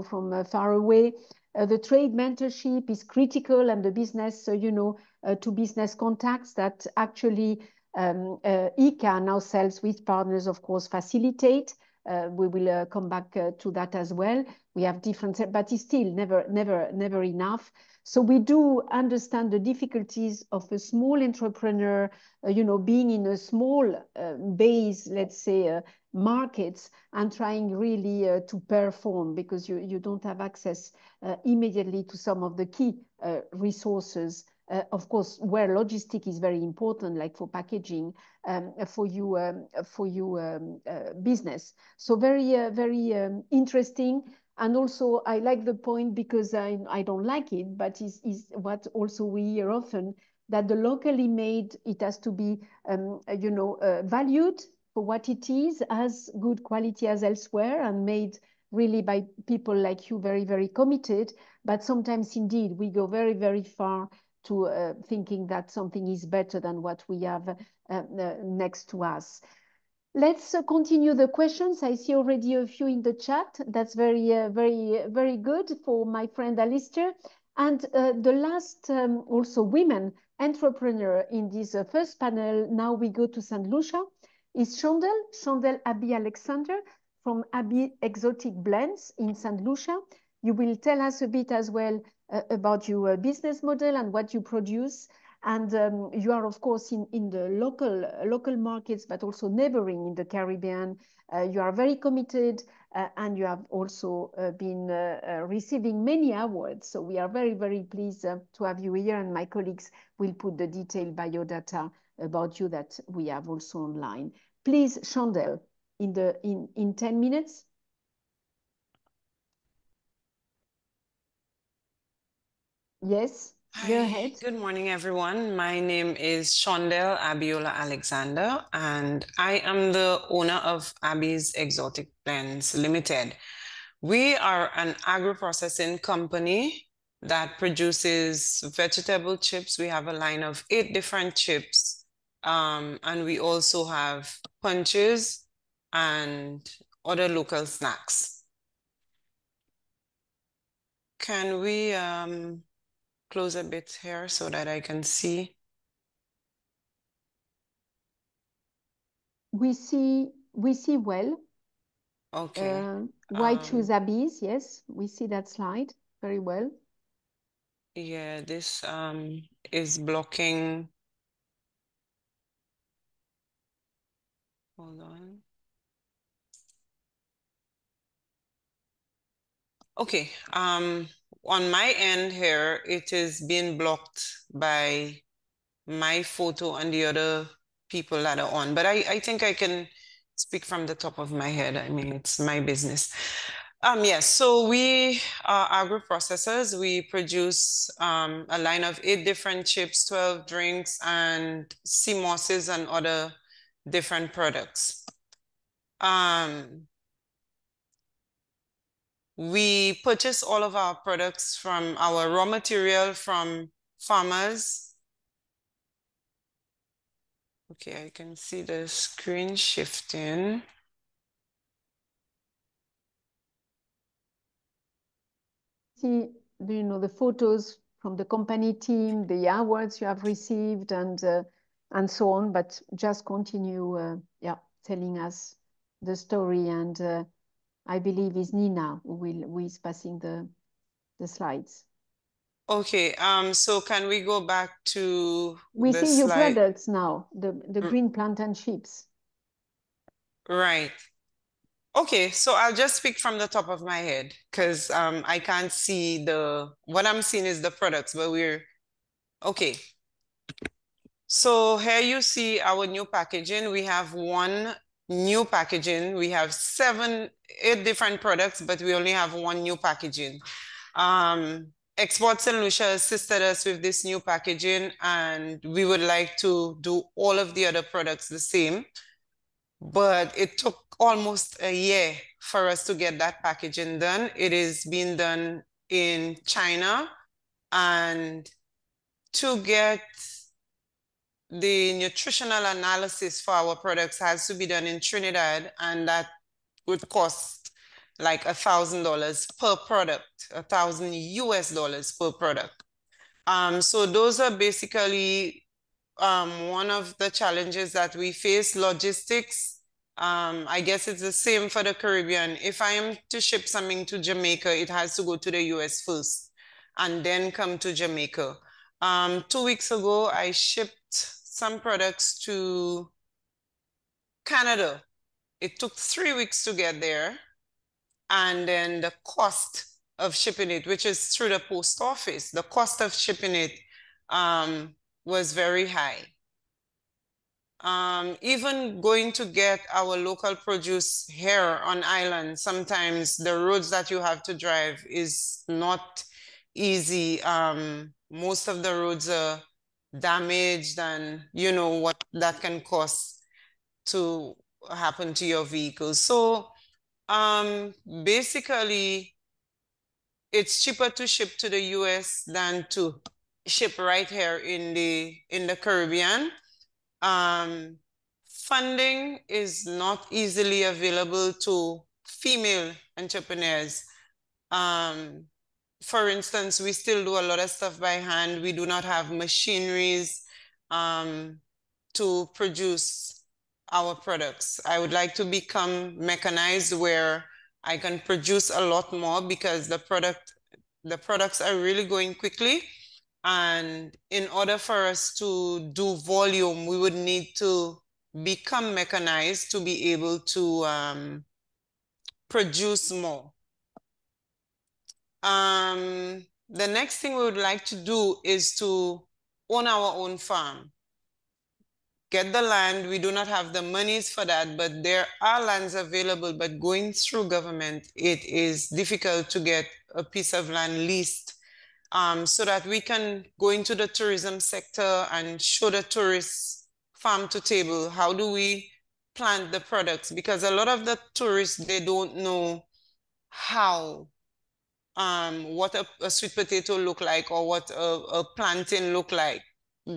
from far away. The trade mentorship is critical, and the business, to business contacts that actually IICA now sells with partners, of course, facilitate. We will come back to that as well. We have different, but it's still never enough. So we do understand the difficulties of a small entrepreneur, being in a small base, let's say, markets, and trying really to perform, because you don't have access immediately to some of the key resources. Of course, where logistic is very important, like for packaging, for you business. So very interesting. And also, I like the point, because I don't like it, but is what also we hear often, that the locally made, it has to be, valued for what it is, as good quality as elsewhere, and made really by people like you, very, very committed. But sometimes, indeed, we go very, very far to thinking that something is better than what we have next to us. Let's continue the questions. I see already a few in the chat. That's very, very good for my friend Alistair. And the last, also women entrepreneur in this first panel, now we go to St. Lucia, is Shondel Abby Alexander from Abby Exotic Blends in St. Lucia. You will tell us a bit as well about your business model and what you produce. And you are, of course, in the local markets, but also neighboring in the Caribbean. You are very committed, and you have also been receiving many awards. So we are very, very pleased to have you here, and my colleagues will put the detailed biodata about you that we have also online. Please, Shondel, in 10 minutes. Yes, go ahead. Good morning, everyone. My name is Shondel Abiola Alexander, and I am the owner of Abby's Exotic Blends Limited. We are an agro-processing company that produces vegetable chips. We have a line of 8 different chips, and we also have punches and other local snacks. Can we close a bit here so that I can see? We see well. Okay. Why choose Abby's? Yes, we see that slide very well. Yeah, this is blocking. Hold on. Okay. On my end here, it is being blocked by my photo and the other people that are on. But I think I can speak from the top of my head. I mean, it's my business. Yes, so we are agro-processors. We produce a line of 8 different chips, 12 drinks, and sea mosses and other different products. We purchase all of our products from our raw material from farmers. Okay, I can see the screen shifting. See, the photos from the company team, the awards you have received, and so on. But just continue, telling us the story. And I believe it's Nina who is passing the slides. Okay, so can we go back to we the see your slide? products now, the green plantain chips. Right. Okay, so I'll just speak from the top of my head because I can't see what I'm seeing is the products, but okay. So here you see our new packaging. We have one new packaging. We have 8 different products, but we only have one new packaging. Exports and Lucia assisted us with this new packaging, and we would like to do all of the other products the same. But it took almost a year for us to get that packaging done. It is being done in China, and to get the nutritional analysis for our products has to be done in Trinidad, and that would cost like $1,000 per product, $1,000 US per product. So those are basically one of the challenges that we face. Logistics, I guess it's the same for the Caribbean. If I am to ship something to Jamaica, it has to go to the US first and then come to Jamaica. 2 weeks ago, I shipped some products to Canada. It took 3 weeks to get there. And then the cost of shipping it, which is through the post office, the cost of shipping it was very high. Even going to get our local produce here on island, sometimes the roads that you have to drive is not easy. Most of the roads are damaged, and you know what that can cost to happen to your vehicle. So basically, it's cheaper to ship to the US than to ship right here in the Caribbean. Funding is not easily available to female entrepreneurs. For instance, we still do a lot of stuff by hand. We do not have machineries to produce our products. I would like to become mechanized where I can produce a lot more, because the product The products are really going quickly. And in order for us to do volume, we would need to become mechanized to be able to produce more. The next thing we would like to do is to own our own farm. Get the land. We do not have the monies for that, but there are lands available, but going through government, it is difficult to get a piece of land leased, so that we can go into the tourism sector and show the tourists farm to table. How do we plant the products? Because a lot of the tourists, they don't know how, what a sweet potato look like or what a plantain look like,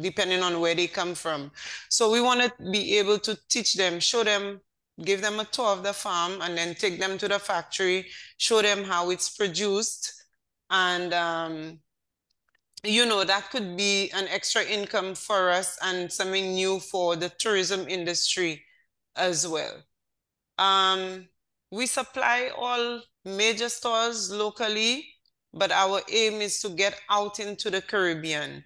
depending on where they come from. So we want to be able to teach them, show them, give them a tour of the farm, and then take them to the factory, show them how it's produced. And you know, that could be an extra income for us and something new for the tourism industry as well. We supply all major stores locally, but our aim is to get out into the Caribbean.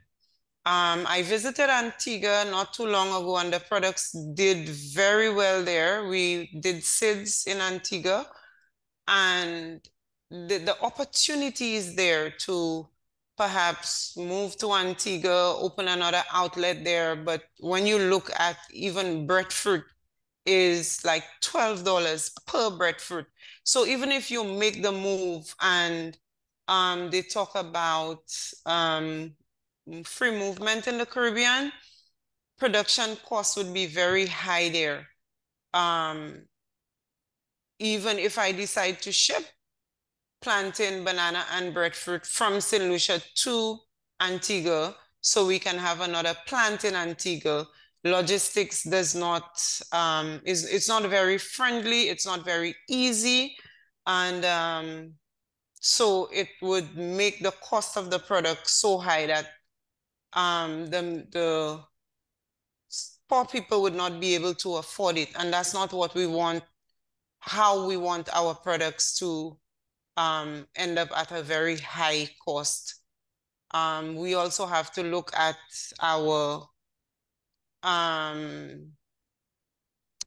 I visited Antigua not too long ago, and the products did very well there. We did SIDS in Antigua, and the opportunity is there to perhaps move to Antigua, open another outlet there. But when you look at even breadfruit, is like $12 per breadfruit. So even if you make the move and they talk about free movement in the Caribbean, production costs would be very high there. Even if I decide to ship plantain, banana, and breadfruit from St. Lucia to Antigua, so we can have another plant in Antigua, logistics does not, it's not very friendly, it's not very easy, and so it would make the cost of the product so high that the poor people would not be able to afford it, and that's not what we want, how we want our products to end up at a very high cost. We also have to look at our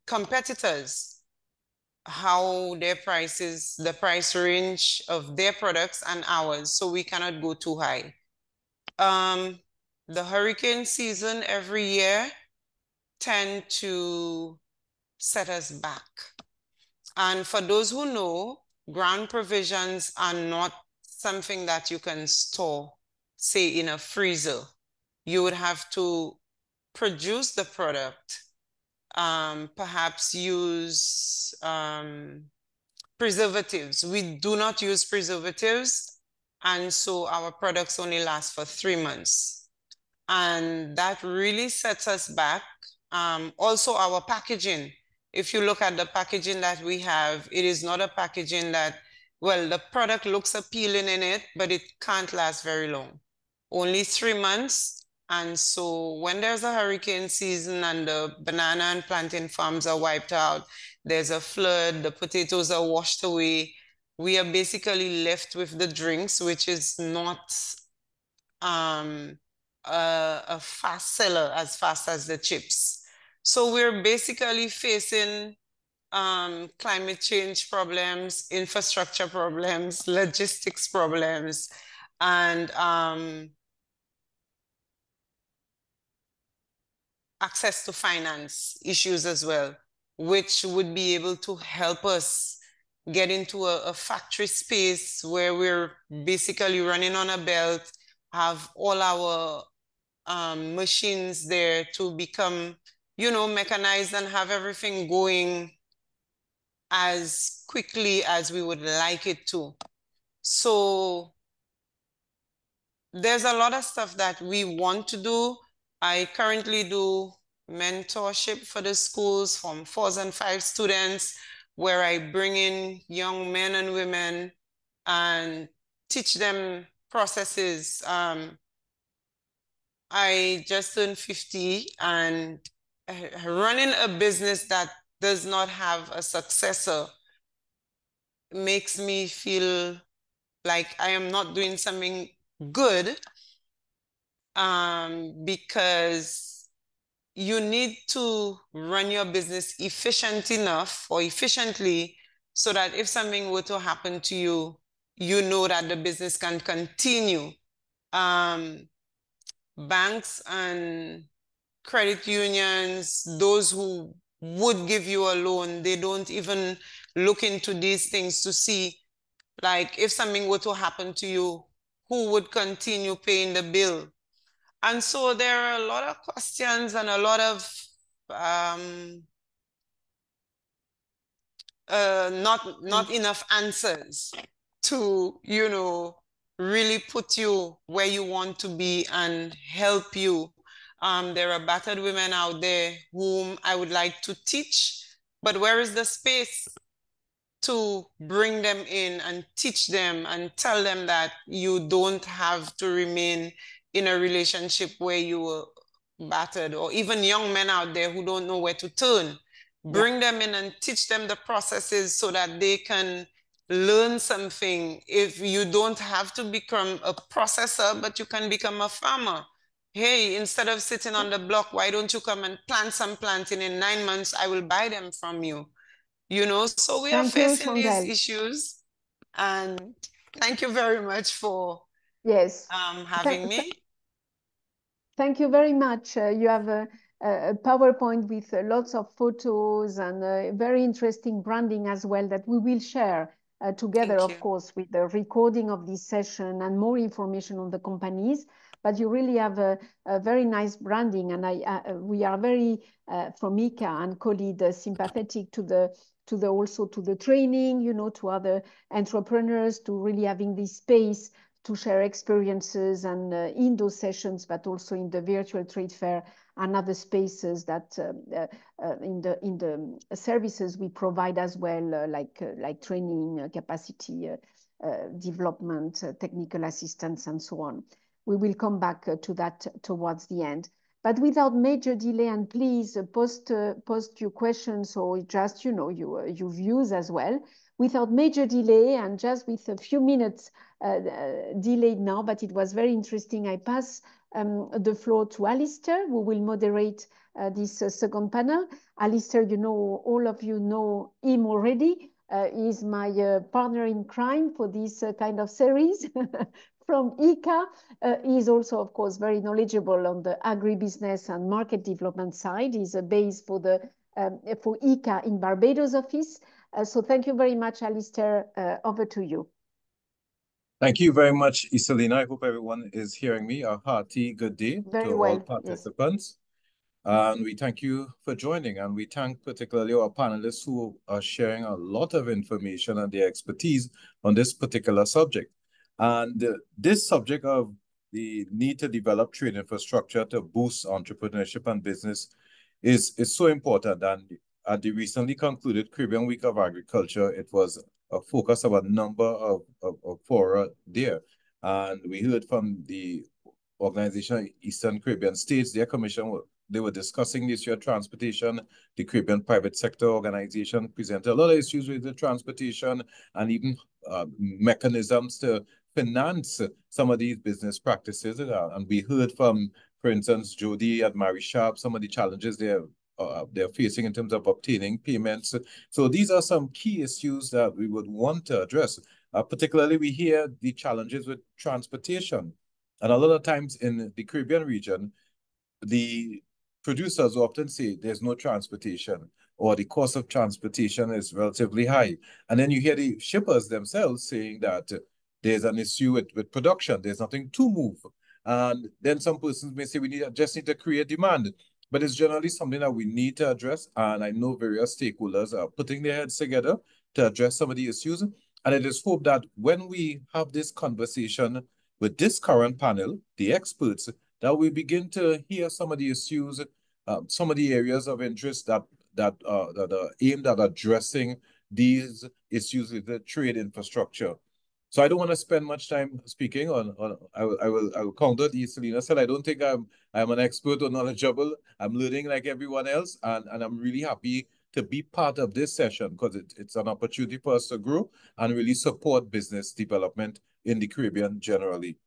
competitors, how their prices, the price range of their products and ours, so we cannot go too high. The hurricane season every year tend to set us back. And for those who know, ground provisions are not something that you can store, say, in a freezer. You would have to produce the product, perhaps use preservatives. We do not use preservatives, and so our products only last for 3 months. And that really sets us back. Also, our packaging. If you look at the packaging that we have, it is not a packaging that, well, the product looks appealing in it, but it can't last very long. Only 3 months. And so when there's a hurricane season and the banana and plantain farms are wiped out, there's a flood, the potatoes are washed away, we are basically left with the drinks, which is not a fast seller as fast as the chips. So we're basically facing climate change problems, infrastructure problems, logistics problems, and access to finance issues as well, which would be able to help us get into a factory space where we're basically running on a belt, have all our machines there to become, you know, mechanized and have everything going as quickly as we would like it to. So there's a lot of stuff that we want to do. I currently do mentorship for the schools from 4 and 5 students, where I bring in young men and women and teach them processes. I just turned 50, and running a business that does not have a successor makes me feel like I am not doing something good, because you need to run your business efficient enough or efficiently so that if something were to happen to you, you know that the business can continue. Banks and credit unions, those who would give you a loan, they don't even look into these things to see, like, if something were to happen to you, who would continue paying the bill? And so there are a lot of questions and a lot of not enough answers to, you know, really put you where you want to be and help you. There are battered women out there whom I would like to teach, but where is the space to bring them in and teach them and tell them that you don't have to remain in a relationship where you were battered, or even young men out there who don't know where to turn. Bring them in and teach them the processes so that they can learn something. If you don't have to become a processor, but you can become a farmer. Hey, instead of sitting on the block, why don't you come and plant some plants, and in 9 months, I will buy them from you. You know, so we are facing these issues, and thank you very much for having me. Thank you very much. You have a PowerPoint with lots of photos and very interesting branding as well that we will share together, of course, with the recording of this session and more information on the companies. But you really have a very nice branding, and we are very from IICA and COLEAD sympathetic to the also to the training, you know, to other entrepreneurs, to really having this space to share experiences and in those sessions, but also in the virtual trade fair and other spaces that in the services we provide as well, like training, capacity development, technical assistance, and so on. We will come back to that towards the end. But without major delay, and please post your questions or just, you know, your views as well. Without major delay and just with a few minutes delayed now, but it was very interesting. I pass the floor to Alistair, who will moderate this second panel. Alistair, you know, all of you know him already. He's my partner in crime for this kind of series. From IICA. He's also, of course, very knowledgeable on the agribusiness and market development side. He's a base for the for IICA in Barbados office. So thank you very much, Alistair. Over to you. Thank you very much, Isolina. I hope everyone is hearing me. A hearty good day to all participants. Yes. And we thank you for joining, and we thank particularly our panelists who are sharing a lot of information and their expertise on this particular subject. And this subject of the need to develop trade infrastructure to boost entrepreneurship and business is so important. And at the recently concluded Caribbean Week of Agriculture, it was a focus of a number of fora there. And we heard from the Organization Eastern Caribbean States, their commission, they were discussing the issue of transportation. The Caribbean Private Sector Organization presented a lot of issues with the transportation and even mechanisms to finance some of these business practices. And we heard from, for instance, Jody at Mary Sharp, some of the challenges they're facing in terms of obtaining payments. So these are some key issues that we would want to address. Particularly, we hear the challenges with transportation. And a lot of times in the Caribbean region, the producers often say there's no transportation, or the cost of transportation is relatively high. And then you hear the shippers themselves saying that there's an issue with production. There's nothing to move. And then some persons may say we just need to create demand. But it's generally something that we need to address. And I know various stakeholders are putting their heads together to address some of the issues. And it is hoped that when we have this conversation with this current panel, the experts, that we begin to hear some of the issues, some of the areas of interest that are aimed at addressing these issues with the trade infrastructure. So I don't want to spend much time speaking on I will counter what Isolina said. I don't think I'm an expert or knowledgeable. I'm learning like everyone else, and I'm really happy to be part of this session because it's an opportunity for us to grow and really support business development in the Caribbean generally.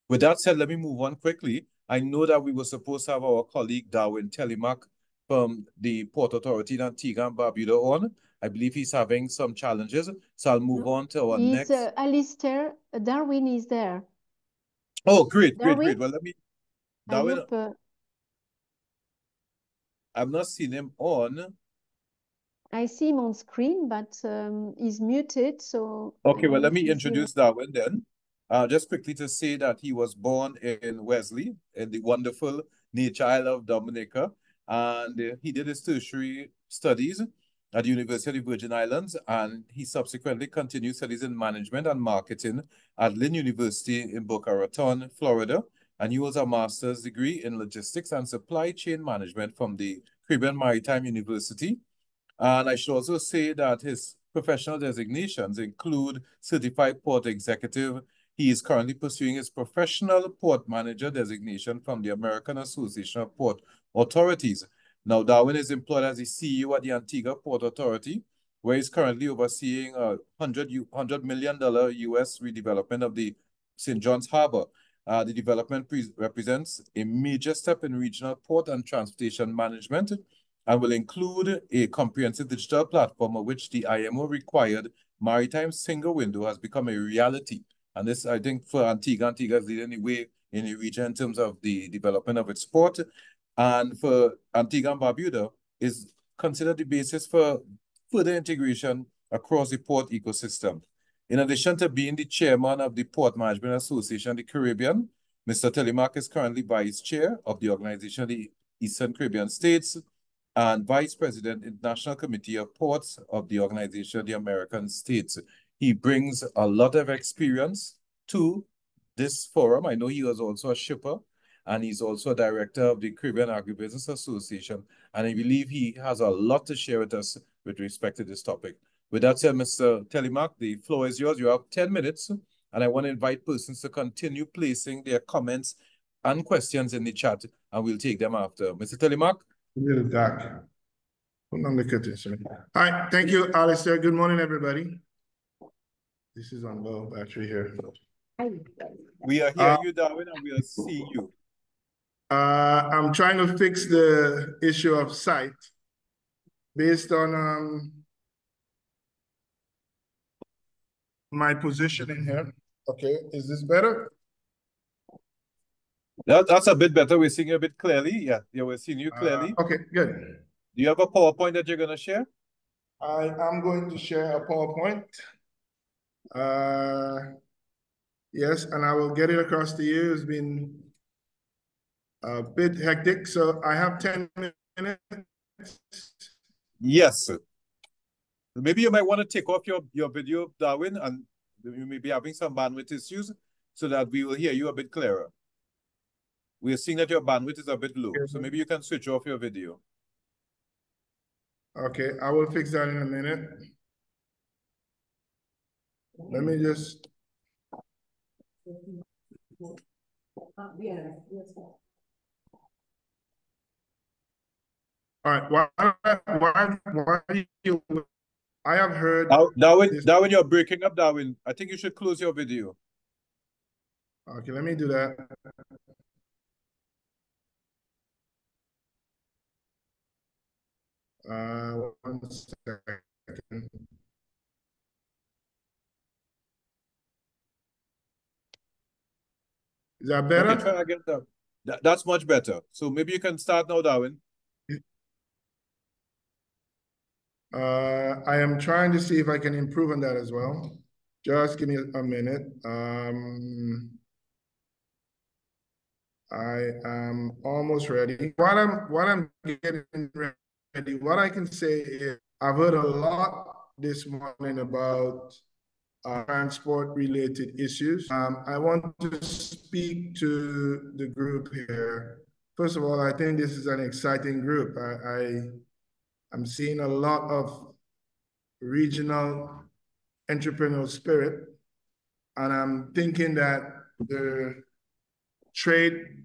With that said, let me move on quickly. I know that we were supposed to have our colleague Darwin Telemaque from the Port Authority in Antigua and Barbuda on. I believe he's having some challenges, so I'll move on to our next. Alistair, Darwin is there. Oh, great. Well, let me. Darwin, I hope, I've not seen him on. I see him on screen, but he's muted, so... Okay, well, let me introduce Darwin then. Just quickly to say that he was born in Wesley, in the wonderful nature isle of Dominica, and he did his tertiary studies at the University of the Virgin Islands, and he subsequently continued studies in management and marketing at Lynn University in Boca Raton, Florida, and he holds a master's degree in logistics and supply chain management from the Caribbean Maritime University. And I should also say that his professional designations include Certified Port Executive. He is currently pursuing his professional port manager designation from the American Association of Port Authorities. Now, Darwin is employed as the CEO at the Antigua Port Authority, where he's currently overseeing a $100 million U.S. redevelopment of the St. John's Harbor. The development represents a major step in regional port and transportation management and will include a comprehensive digital platform of which the IMO required maritime single window has become a reality. And this, I think, for Antigua is leading the way in the region in terms of the development of its port. And for Antigua and Barbuda is considered the basis for further integration across the port ecosystem. In addition to being the chairman of the Port Management Association of the Caribbean, Mr. Telemaque is currently vice chair of the Organization of the Eastern Caribbean States and vice president, International Committee of Ports of the Organization of the American States. He brings a lot of experience to this forum. I know he was also a shipper, and he's also a director of the Caribbean Agribusiness Association, and I believe he has a lot to share with us with respect to this topic. With that said, Mr. Telemaque, the floor is yours. You have 10 minutes, and I want to invite persons to continue placing their comments and questions in the chat, and we'll take them after. Mr. Telemaque? All right, thank you, Alistair. Good morning, everybody. This is on low battery here. We are hearing you, Darwin, and we are seeing you. I'm trying to fix the issue of sight based on my position in here. Okay, is this better? That's a bit better. We're seeing you a bit clearly. Yeah, we're seeing you clearly. Okay, good. Do you have a PowerPoint that you're going to share? I am going to share a PowerPoint. Yes, and I will get it across to you. It's been a bit hectic, so I have 10 minutes. Yes. Maybe you might want to take off your video, Darwin, and you may be having some bandwidth issues so that we will hear you a bit clearer. We are seeing that your bandwidth is a bit low, so maybe you can switch off your video. Okay, I will fix that in a minute. Let me just... All right, why you... I have heard... Darwin, you're breaking up, Darwin. I think you should close your video. Okay, let me do that. One second. Is that better? Okay, try again. That's much better. So maybe you can start now, Darwin. I am trying to see if I can improve on that as well. Just give me a minute. I am almost ready. While I'm getting ready, what I can say is I've heard a lot this morning about transport-related issues. I want to speak to the group here. First of all, I think this is an exciting group. I'm seeing a lot of regional entrepreneurial spirit, and I'm thinking that the trade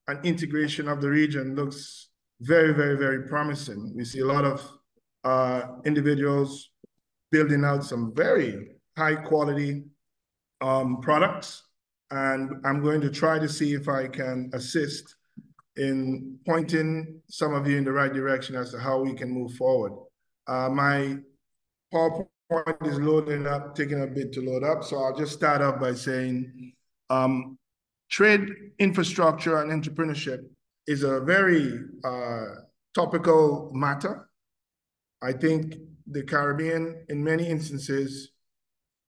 and integration of the region looks very, very, very promising. We see a lot of individuals building out some very high quality products. And I'm going to try to see if I can assist in pointing some of you in the right direction as to how we can move forward. My PowerPoint is loading up, taking a bit to load up. So I'll just start off by saying trade infrastructure and entrepreneurship is a very topical matter. I think the Caribbean, in many instances,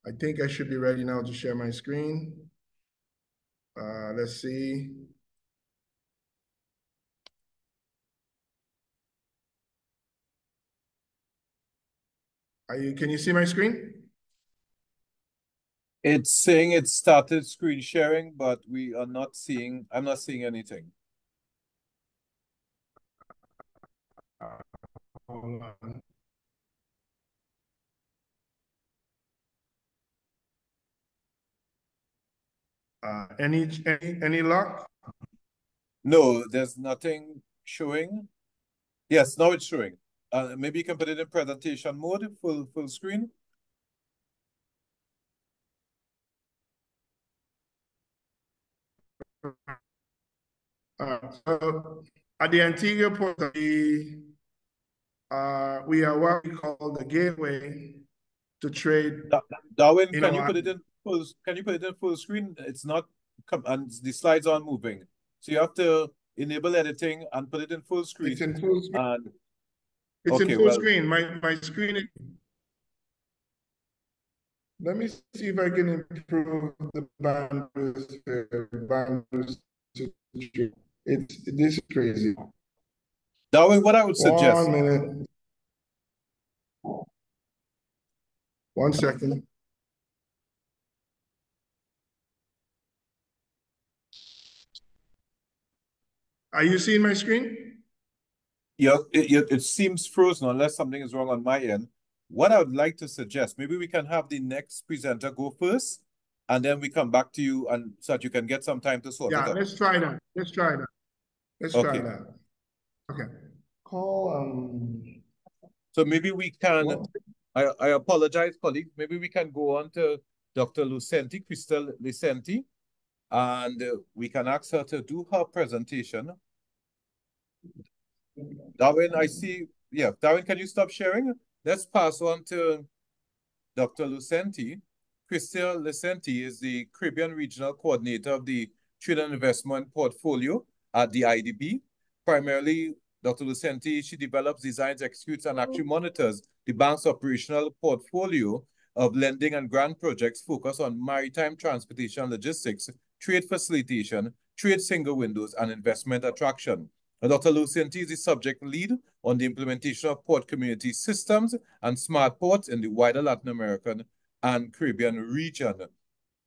I think I should be ready now to share my screen. Let's see. Can you see my screen? It's saying it started screen sharing, but we are not seeing, I'm not seeing anything. Hold on. Any luck? No, there's nothing showing. Yes, now it's showing. Maybe you can put it in presentation mode, full screen. So at the Antigua port, we are what we call the gateway to trade. Darwin, can you put it in full screen? It's not, and the slides aren't moving. So you have to enable editing and put it in full screen. It's in full screen. And, it's in full screen. My screen is... Let me see if I can improve the bandwidth. This is crazy. Darwin, what I would suggest. 1 minute. 1 second. Are you seeing my screen? Yeah, it seems frozen unless something is wrong on my end. What I would like to suggest, maybe we can have the next presenter go first, and then we come back to you, and so that you can get some time to sort it out. Yeah, let's try that. Let's try that. Okay. Call. So maybe we can. I apologize, colleagues. Maybe we can go on to Dr. Lucenti, Krista Lucenti, and we can ask her to do her presentation. Darwin, I see. Yeah, Darwin, can you stop sharing? Let's pass on to Dr. Lucenti. Krista Lucenti is the Caribbean Regional Coordinator of the Trade and Investment Portfolio at the IDB. Primarily, Dr. Lucenti, she develops, designs, executes, and actually monitors the bank's operational portfolio of lending and grant projects focused on maritime transportation, logistics, trade facilitation, trade single windows, and investment attraction. Dr. Lucenti is the subject lead on the implementation of port community systems and smart ports in the wider Latin American and Caribbean region.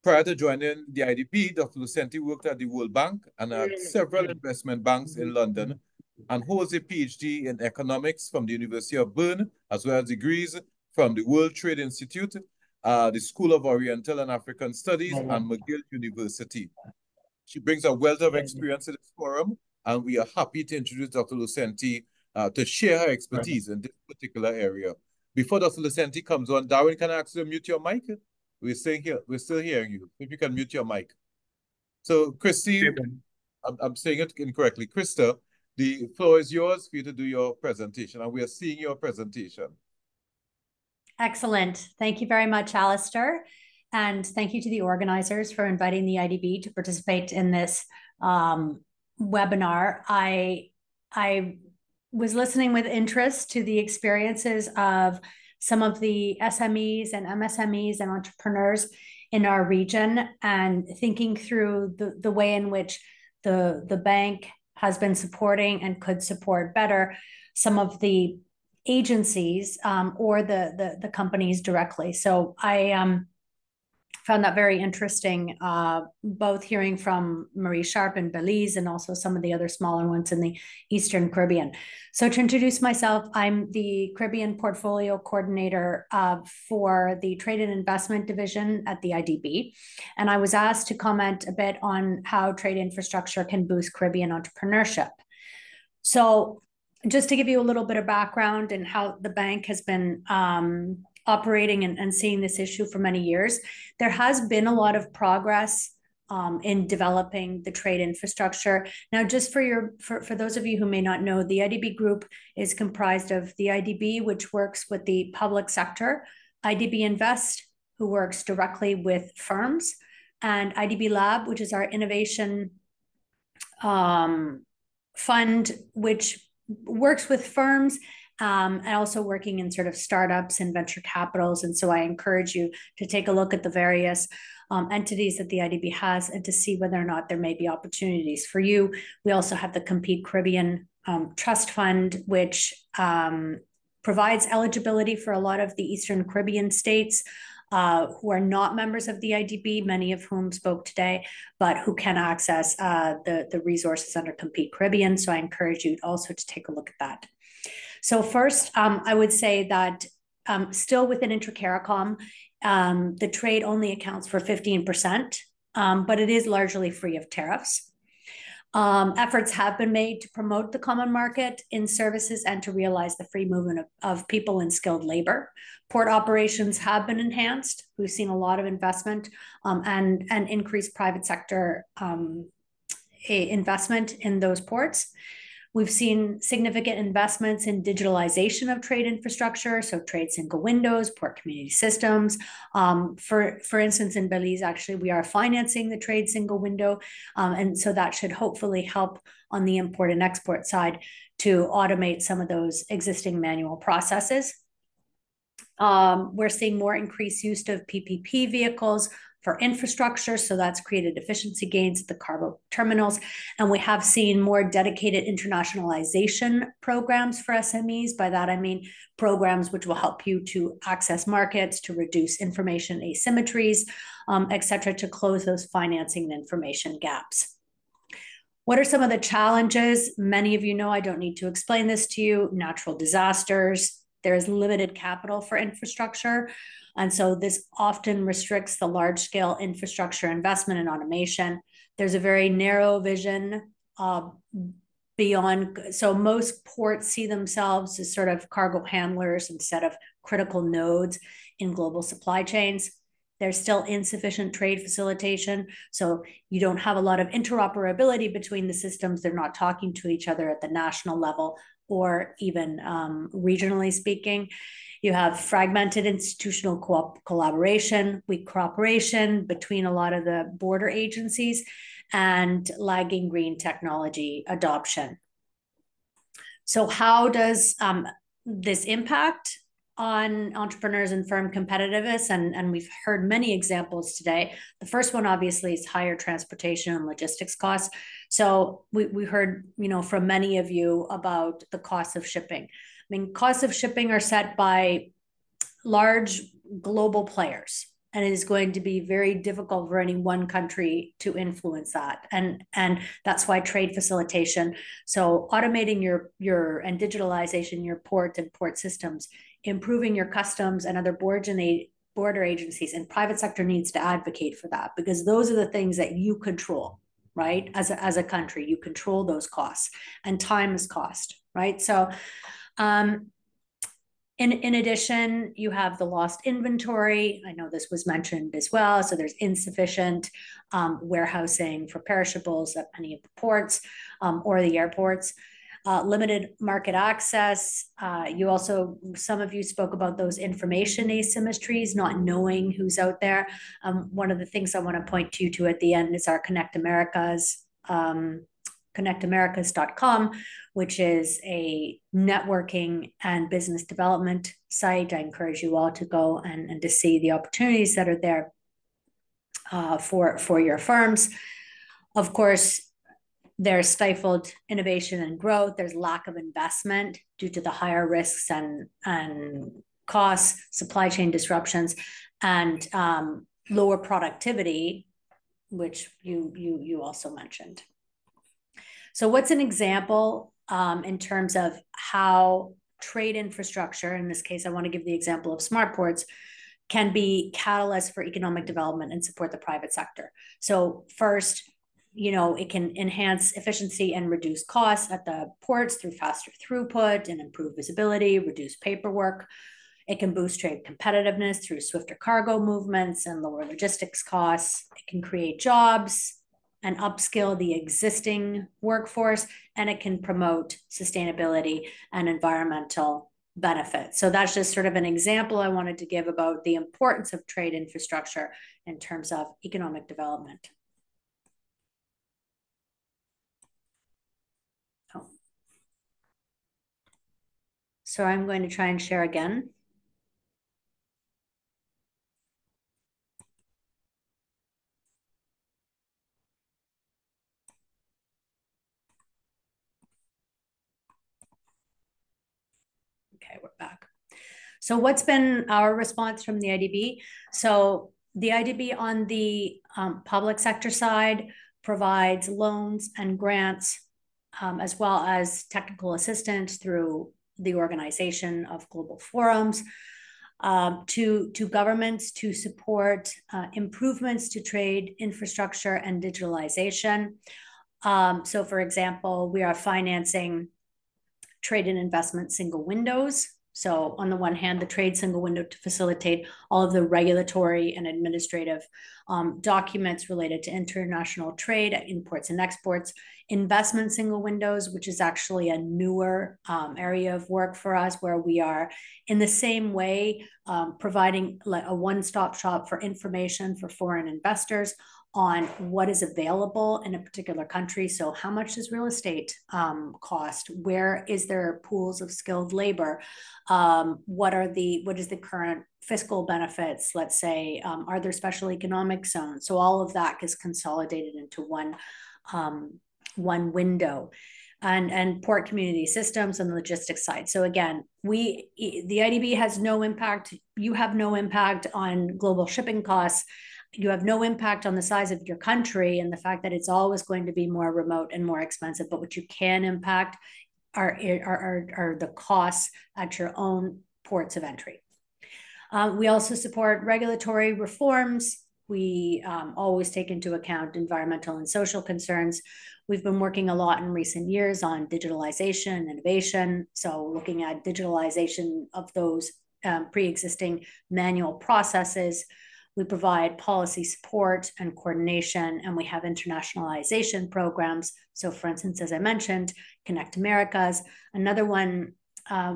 Prior to joining the IDB, Dr. Lucenti worked at the World Bank and at several investment banks in London, and holds a PhD in economics from the University of Bern, as well as degrees from the World Trade Institute, the School of Oriental and African Studies, and McGill University. She brings a wealth of experience to this forum, and we are happy to introduce Dr. Lucenti to share her expertise in this particular area. Before Dr. Lucenti comes on, Darwin, can I ask you to mute your mic? We're still hearing you. If you can mute your mic. So, Christy, I'm saying it incorrectly. Krista, the floor is yours for you to do your presentation, and we are seeing your presentation. Excellent. Thank you very much, Alistair. And thank you to the organizers for inviting the IDB to participate in this webinar. I was listening with interest to the experiences of some of the SMEs and MSMEs and entrepreneurs in our region, and thinking through the way in which the bank has been supporting and could support better some of the agencies or the companies directly. So I found that very interesting, both hearing from Marie Sharp in Belize and also some of the other smaller ones in the Eastern Caribbean. So to introduce myself, I'm the Caribbean Portfolio Coordinator for the Trade and Investment Division at the IDB. And I was asked to comment a bit on how trade infrastructure can boost Caribbean entrepreneurship. So just to give you a little bit of background and how the bank has been operating and seeing this issue for many years, there has been a lot of progress in developing the trade infrastructure. Now, just for those of you who may not know, the IDB group is comprised of the IDB, which works with the public sector, IDB Invest, who works directly with firms, and IDB Lab, which is our innovation fund, which works with firms and also working in sort of startups and venture capitals. And so I encourage you to take a look at the various entities that the IDB has and to see whether or not there may be opportunities for you. We also have the Compete Caribbean Trust Fund, which provides eligibility for a lot of the Eastern Caribbean states who are not members of the IDB, many of whom spoke today, but who can access the resources under Compete Caribbean. So I encourage you also to take a look at that. So first, I would say that still within Intra-CARICOM, the trade only accounts for 15%, but it is largely free of tariffs. Efforts have been made to promote the common market in services and to realize the free movement of people and skilled labor. Port operations have been enhanced. We've seen a lot of investment and increased private sector investment in those ports. We've seen significant investments in digitalization of trade infrastructure, so trade single windows, port community systems. For instance, in Belize, actually, we are financing the trade single window, and so that should hopefully help on the import and export side to automate some of those existing manual processes. We're seeing more increased use of PPP vehicles for infrastructure, so that's created efficiency gains at the cargo terminals. And we have seen more dedicated internationalization programs for SMEs. By that, I mean programs which will help you to access markets, to reduce information asymmetries, et cetera, to close those financing and information gaps. What are some of the challenges? Many of you know, I don't need to explain this to you. Natural disasters. There is limited capital for infrastructure. And so this often restricts the large-scale infrastructure investment and automation. There's a very narrow vision beyond. So most ports see themselves as sort of cargo handlers instead of critical nodes in global supply chains. There's still insufficient trade facilitation. So you don't have a lot of interoperability between the systems. They're not talking to each other at the national level or even regionally speaking. You have fragmented institutional collaboration, weak cooperation between a lot of the border agencies, and lagging green technology adoption. So how does this impact on entrepreneurs and firm competitiveness? And we've heard many examples today. The first one, obviously, is higher transportation and logistics costs. So we heard, from many of you about the cost of shipping. I mean, costs of shipping are set by large global players, and it is going to be very difficult for any one country to influence that. And that's why trade facilitation, so automating your and digitalization your port and port systems, improving your customs and other border agencies, and private sector needs to advocate for that, because those are the things that you control, right? As a country, you control those costs, and time is cost, right? So in addition, you have the lost inventory. I know this was mentioned as well. So there's insufficient warehousing for perishables at many of the ports or the airports. Limited market access. Some of you spoke about those information asymmetries, not knowing who's out there. One of the things I want to point you to at the end is our Connect Americas, connectamericas.com, which is a networking and business development site. I encourage you all to go and to see the opportunities that are there for your firms. Of course, there's stifled innovation and growth. There's lack of investment due to the higher risks and costs, supply chain disruptions, and lower productivity, which you also mentioned. So what's an example in terms of how trade infrastructure, in this case, I want to give the example of smart ports, can be catalysts for economic development and support the private sector? So first, you know, it can enhance efficiency and reduce costs at the ports through faster throughput and improved visibility, reduce paperwork. It can boost trade competitiveness through swifter cargo movements and lower logistics costs. It can create jobs and upskill the existing workforce, and it can promote sustainability and environmental benefits. So that's just sort of an example I wanted to give about the importance of trade infrastructure in terms of economic development. Oh. So I'm going to try and share again. Okay, we're back. So what's been our response from the IDB? So the IDB on the public sector side provides loans and grants, as well as technical assistance through the organization of global forums to governments to support improvements to trade infrastructure and digitalization. So for example, we are financing trade and investment single windows. So on the one hand, the trade single window to facilitate all of the regulatory and administrative documents related to international trade, imports and exports, investment single windows, which is actually a newer area of work for us, where we are in the same way providing like a one-stop shop for information for foreign investors on what is available in a particular country. So how much does real estate cost? Where is there pools of skilled labor? What is the current fiscal benefits? Let's say, are there special economic zones? So all of that is consolidated into one window. And port community systems and the logistics side. So again, the IDB has no impact. You have no impact on global shipping costs. You have no impact on the size of your country and the fact that it's always going to be more remote and more expensive. But what you can impact are the costs at your own ports of entry. We also support regulatory reforms. We always take into account environmental and social concerns. We've been working a lot in recent years on digitalization, innovation. So looking at digitalization of those pre-existing manual processes. We provide policy support and coordination, and we have internationalization programs. So for instance, as I mentioned, Connect Americas. Another one,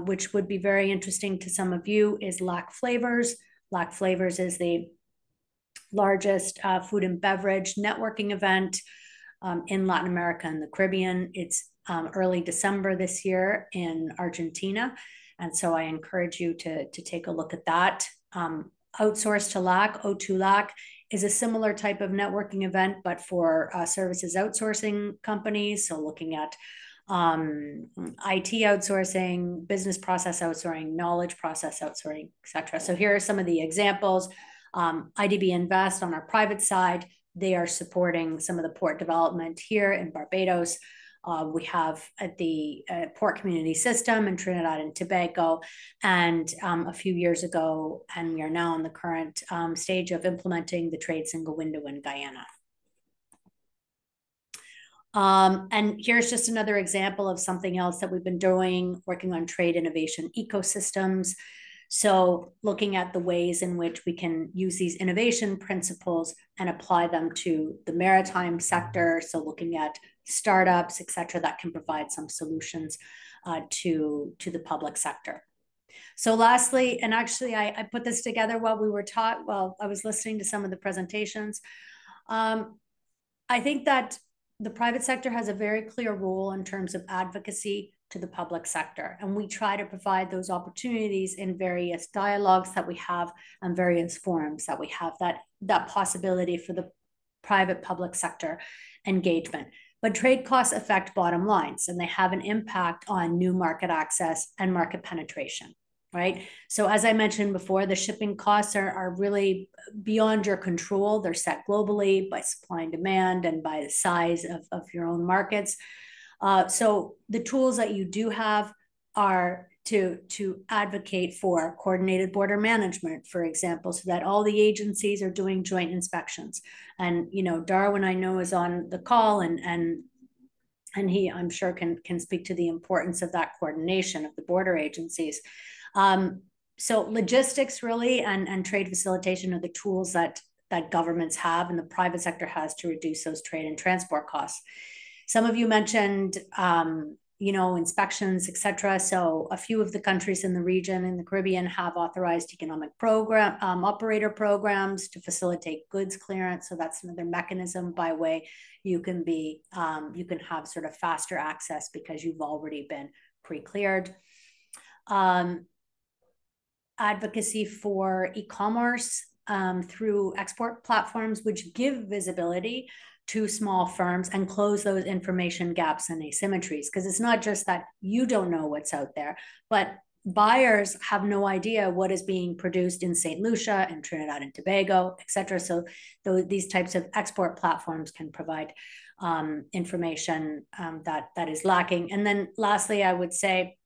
which would be very interesting to some of you, is LAC Flavors. LAC Flavors is the largest food and beverage networking event in Latin America and the Caribbean. It's early December this year in Argentina. And so I encourage you to take a look at that. Outsourced to LAC, O2 LAC, is a similar type of networking event, but for services outsourcing companies. So looking at IT outsourcing, business process outsourcing, knowledge process outsourcing, etc. So here are some of the examples. IDB Invest on our private side, they are supporting some of the port development here in Barbados. We have the port community system in Trinidad and Tobago, and a few years ago, and we are now in the current stage of implementing the trade single window in Guyana. And here's just another example of something else that we've been doing, working on trade innovation ecosystems. So looking at the ways in which we can use these innovation principles and apply them to the maritime sector. So looking at startups, et cetera, that can provide some solutions to the public sector. So lastly, and actually I put this together while I was listening to some of the presentations. I think that the private sector has a very clear role in terms of advocacy to the public sector. And we try to provide those opportunities in various dialogues that we have and various forums that we have, that possibility for the private public sector engagement. But trade costs affect bottom lines, and they have an impact on new market access and market penetration, right? So as I mentioned before, the shipping costs are really beyond your control. They're set globally by supply and demand and by the size of your own markets. So the tools that you do have are to advocate for coordinated border management, for example, so that all the agencies are doing joint inspections. And, you know, Darwin, I know, is on the call, and he, I'm sure, can speak to the importance of that coordination of the border agencies. So logistics really and trade facilitation are the tools that governments have and the private sector has to reduce those trade and transport costs. Some of you mentioned, you know, inspections, etc. So a few of the countries in the region in the Caribbean have authorized economic operator programs to facilitate goods clearance. So that's another mechanism by way you can have sort of faster access because you've already been pre-cleared. Advocacy for e-commerce through export platforms, which give visibility to small firms and close those information gaps and asymmetries. Because it's not just that you don't know what's out there, but buyers have no idea what is being produced in St. Lucia and Trinidad and Tobago, et cetera. So these types of export platforms can provide information that is lacking. And then lastly, I would say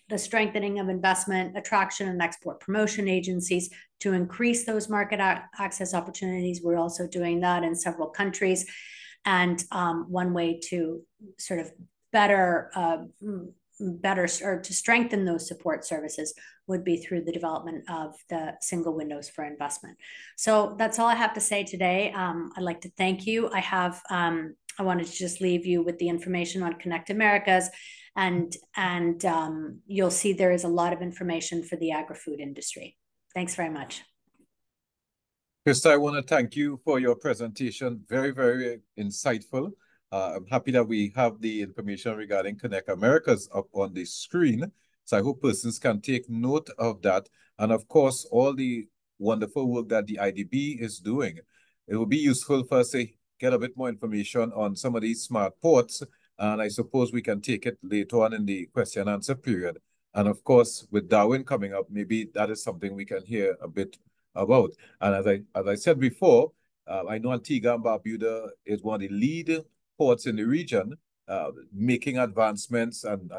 the strengthening of investment, attraction, and export promotion agencies to increase those market access opportunities. We're also doing that in several countries. And one way to sort of better or to strengthen those support services would be through the development of the single windows for investment. So that's all I have to say today. I'd like to thank you. I wanted to just leave you with the information on Connect Americas, and you'll see there is a lot of information for the agri-food industry. Thanks very much. Krista, I want to thank you for your presentation. Very, very insightful. I'm happy that we have the information regarding Connect Americas up on the screen. So I hope persons can take note of that. And of course, all the wonderful work that the IDB is doing. It will be useful for us to get a bit more information on some of these smart ports. And I suppose we can take it later on in the question and answer period. And of course, with Darwin coming up, maybe that is something we can hear a bit about. And as I said before, I know Antigua and Barbuda is one of the lead ports in the region, making advancements and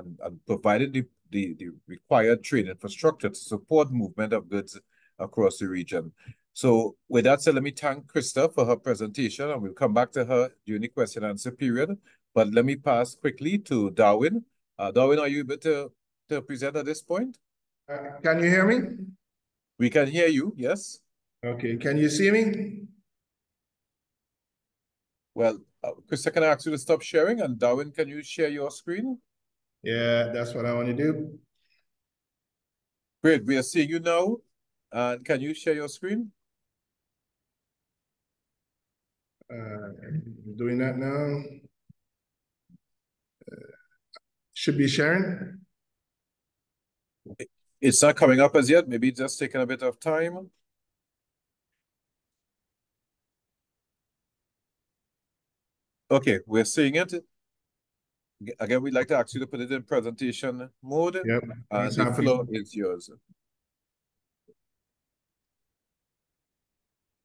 providing the required trade infrastructure to support movement of goods across the region. So with that said, let me thank Krista for her presentation, and we'll come back to her during the question and answer period. But let me pass quickly to Darwin. Darwin, are you able to present at this point? Can you hear me? We can hear you, yes. Okay, can you see me? Well, Krista, can I ask you to stop sharing? And Darwin, can you share your screen? Yeah, that's what I want to do. Great, we are seeing you now. And can you share your screen? Doing that now. Should be sharing. It's not coming up as yet. Maybe just taking a bit of time. Okay, we're seeing it. Again, we'd like to ask you to put it in presentation mode. Yep, and the floor is yours.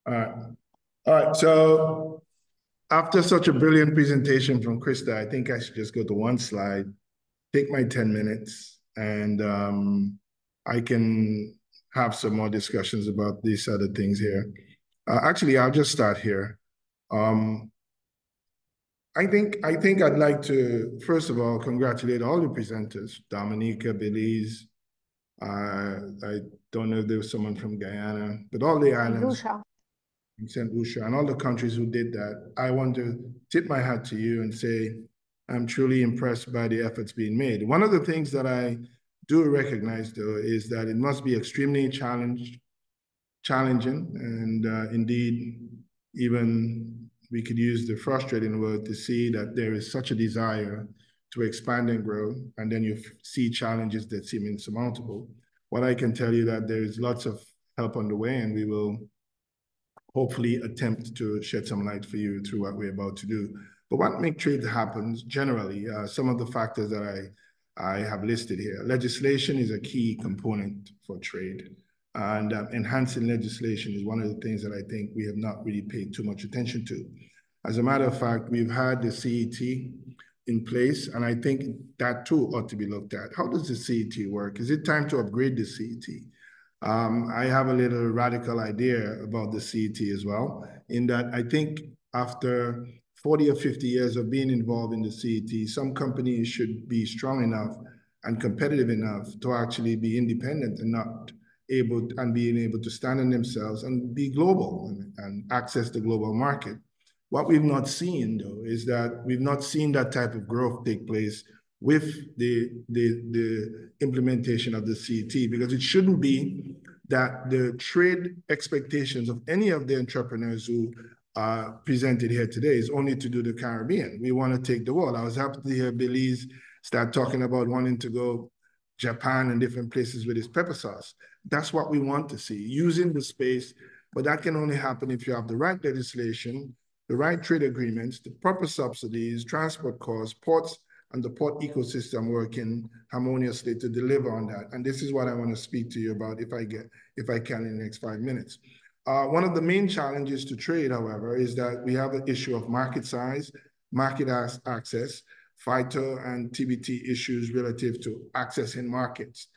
All right. So after such a brilliant presentation from Krista, I think I should just go to one slide, take my 10 minutes, and I can have some more discussions about these other things here. Actually, I'll just start here. I think I'd like to, first of all, congratulate all the presenters, Dominica, Belize. I don't know if there was someone from Guyana, but all the islands. St. Lucia, and all the countries who did that. I want to tip my hat to you and say, I'm truly impressed by the efforts being made. One of the things that I do recognize, though, is that it must be extremely challenging, and indeed, even we could use the frustrating word to see that there is such a desire to expand and grow, and then you see challenges that seem insurmountable. What I can tell you that there is lots of help on the way, and we will hopefully attempt to shed some light for you through what we're about to do. But what makes trade happen generally, some of the factors that I have listed here. Legislation is a key component for trade. And enhancing legislation is one of the things that I think we have not really paid too much attention to. As a matter of fact, we've had the CET in place, and I think that too ought to be looked at. How does the CET work? Is it time to upgrade the CET? I have a little radical idea about the CET as well, in that I think after 40 or 50 years of being involved in the CET, some companies should be strong enough and competitive enough to actually be independent and not able and being able to stand on themselves and be global and access the global market. What we've not seen, though, is that we've not seen that type of growth take place with the implementation of the CET, because it shouldn't be that the trade expectations of any of the entrepreneurs who are presented here today is only to do the Caribbean. We want to take the world. I was happy to hear Belize start talking about wanting to go Japan and different places with its pepper sauce. That's what we want to see, using the space, but that can only happen if you have the right legislation, the right trade agreements, the proper subsidies, transport costs, ports, and the port ecosystem working harmoniously to deliver on that. And this is what I want to speak to you about if I can in the next 5 minutes. One of the main challenges to trade, however, is that we have an issue of market size, market access, FITO and TBT issues relative to accessing markets.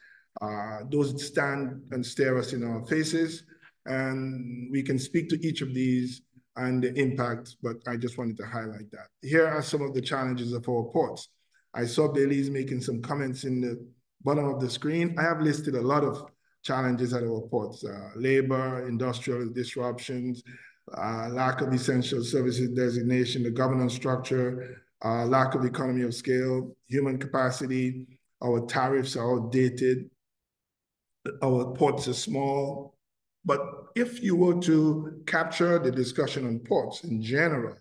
Those stand and stare us in our faces, and we can speak to each of these and the impact, but I just wanted to highlight that. Here are some of the challenges of our ports. I saw Belize making some comments in the bottom of the screen. I have listed a lot of challenges at our ports: labor, industrial disruptions, lack of essential services designation, the governance structure, lack of economy of scale, human capacity. Our tariffs are outdated. Our ports are small. But if you were to capture the discussion on ports in general,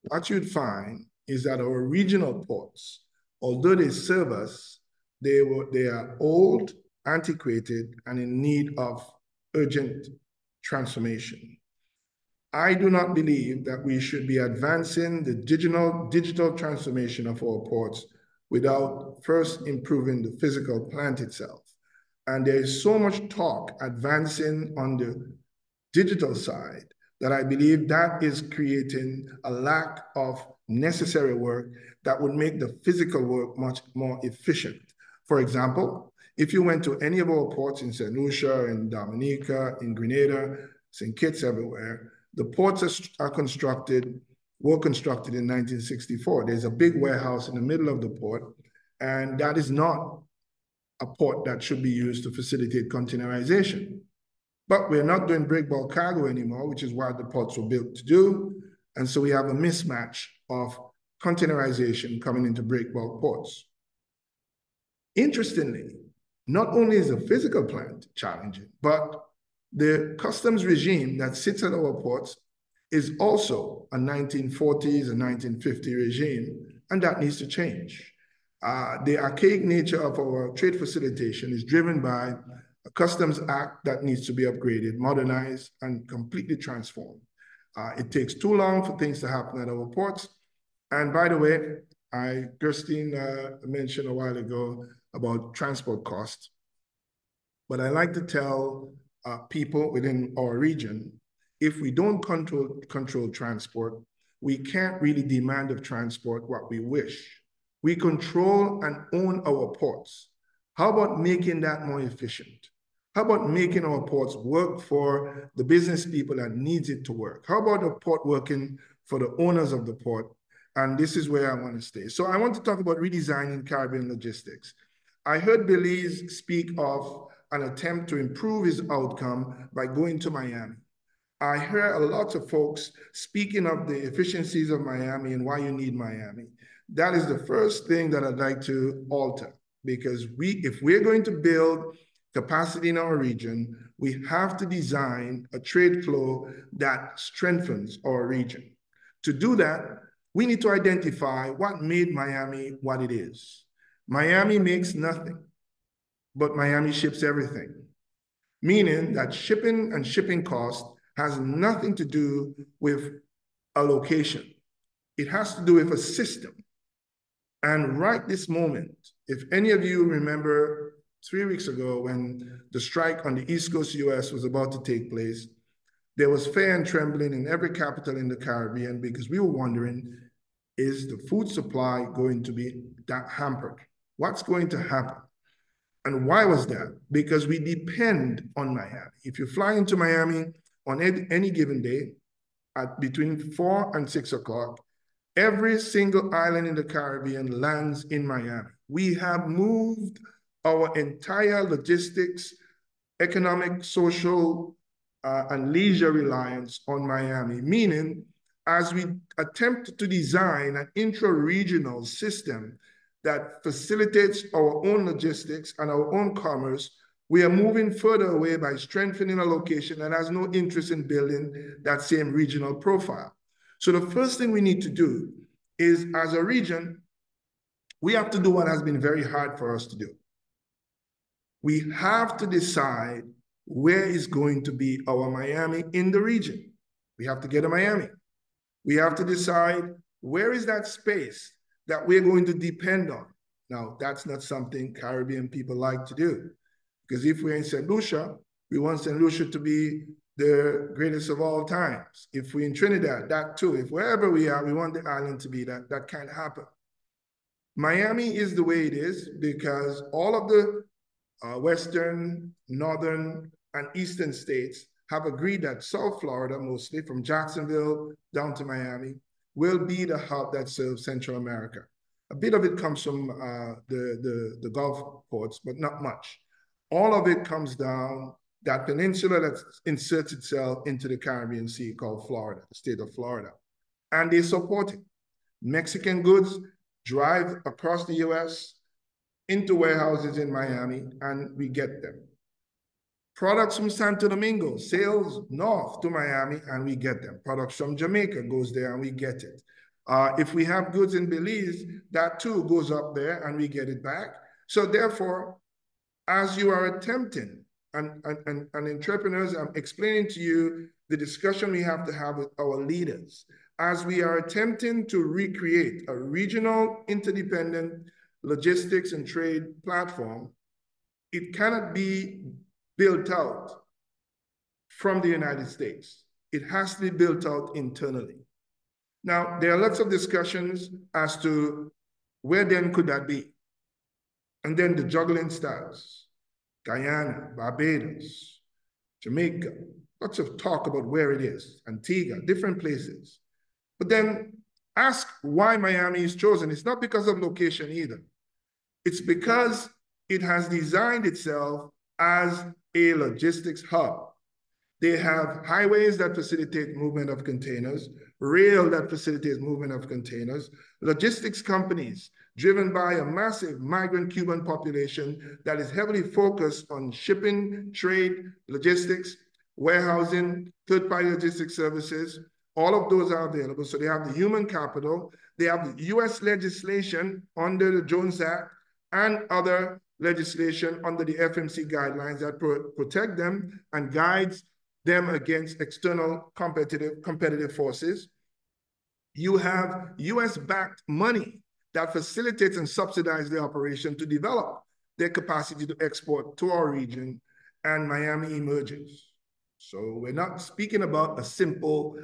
what you'd find is that our regional ports, although they serve us, they are old, antiquated, and in need of urgent transformation. I do not believe that we should be advancing the digital transformation of our ports without first improving the physical plant itself. And there is so much talk advancing on the digital side that I believe that is creating a lack of necessary work that would make the physical work much more efficient. For example, if you went to any of our ports in St. Lucia, in Dominica, in Grenada, St. Kitts, everywhere, the ports were constructed in 1964. There's a big warehouse in the middle of the port, and that is not a port that should be used to facilitate containerization. But we're not doing break bulk cargo anymore, which is what the ports were built to do. And so we have a mismatch of containerization coming into break bulk ports. Interestingly, not only is the physical plant challenging, but the customs regime that sits at our ports is also a 1940s and 1950 regime, and that needs to change. The archaic nature of our trade facilitation is driven by a Customs Act that needs to be upgraded, modernized, and completely transformed. It takes too long for things to happen at our ports. And by the way, Christine mentioned a while ago about transport costs. But I like to tell people within our region, if we don't control transport, we can't really demand of transport what we wish. We control and own our ports. How about making that more efficient? How about making our ports work for the business people that needs it to work? How about a port working for the owners of the port? And this is where I want to stay. So I want to talk about redesigning Caribbean logistics. I heard Belize speak of an attempt to improve his outcome by going to Miami. I hear a lot of folks speaking of the efficiencies of Miami and why you need Miami. That is the first thing that I'd like to alter, because if we're going to build capacity in our region, we have to design a trade flow that strengthens our region. To do that, we need to identify what made Miami what it is. Miami makes nothing, but Miami ships everything, meaning that shipping and shipping cost has nothing to do with a location. It has to do with a system. And right this moment, if any of you remember 3 weeks ago when the strike on the East Coast US was about to take place, there was fear and trembling in every capital in the Caribbean because we were wondering, is the food supply going to be that hampered? What's going to happen? And why was that? Because we depend on Miami. If you fly into Miami on any given day at between 4 and 6 o'clock, every single island in the Caribbean lands in Miami. We have moved our entire logistics, economic, social, and leisure reliance on Miami, meaning as we attempt to design an intra-regional system that facilitates our own logistics and our own commerce, we are moving further away by strengthening a location that has no interest in building that same regional profile. So the first thing we need to do is, as a region, we have to do what has been very hard for us to do. We have to decide where is going to be our Miami in the region. We have to get a Miami. We have to decide where is that space that we're going to depend on. Now, that's not something Caribbean people like to do, because if we're in St. Lucia, we want St. Lucia to be the greatest of all times. If we're in Trinidad, that too. If wherever we are, we want the island to be that. That can't happen. Miami is the way it is because all of the western, northern, and eastern states have agreed that South Florida, mostly from Jacksonville down to Miami, will be the hub that serves Central America. A bit of it comes from the Gulf ports, but not much. All of it comes down that peninsula that inserts itself into the Caribbean Sea called Florida, the state of Florida. And they support it. Mexican goods drive across the US into warehouses in Miami, and we get them. Products from Santo Domingo sails north to Miami, and we get them. Products from Jamaica goes there, and we get it. If we have goods in Belize, that too goes up there, and we get it back. So therefore, as you are attempting, and entrepreneurs, I'm explaining to you the discussion we have to have with our leaders. As we are attempting to recreate a regional interdependent logistics and trade platform, it cannot be built out from the United States. It has to be built out internally. Now, there are lots of discussions as to where then could that be? And then the juggling starts. Guyana, Barbados, Jamaica, lots of talk about where it is, Antigua, different places. But then ask why Miami is chosen. It's not because of location either. It's because it has designed itself as a logistics hub. They have highways that facilitate movement of containers, rail that facilitates movement of containers, logistics companies driven by a massive migrant Cuban population that is heavily focused on shipping, trade, logistics, warehousing, third-party logistics services. All of those are available. So they have the human capital, they have the US legislation under the Jones Act and other legislation under the FMC guidelines that protect them and guides them against external competitive forces. You have US-backed money that facilitates and subsidizes the operation to develop their capacity to export to our region, and Miami emerges. So we're not speaking about a simple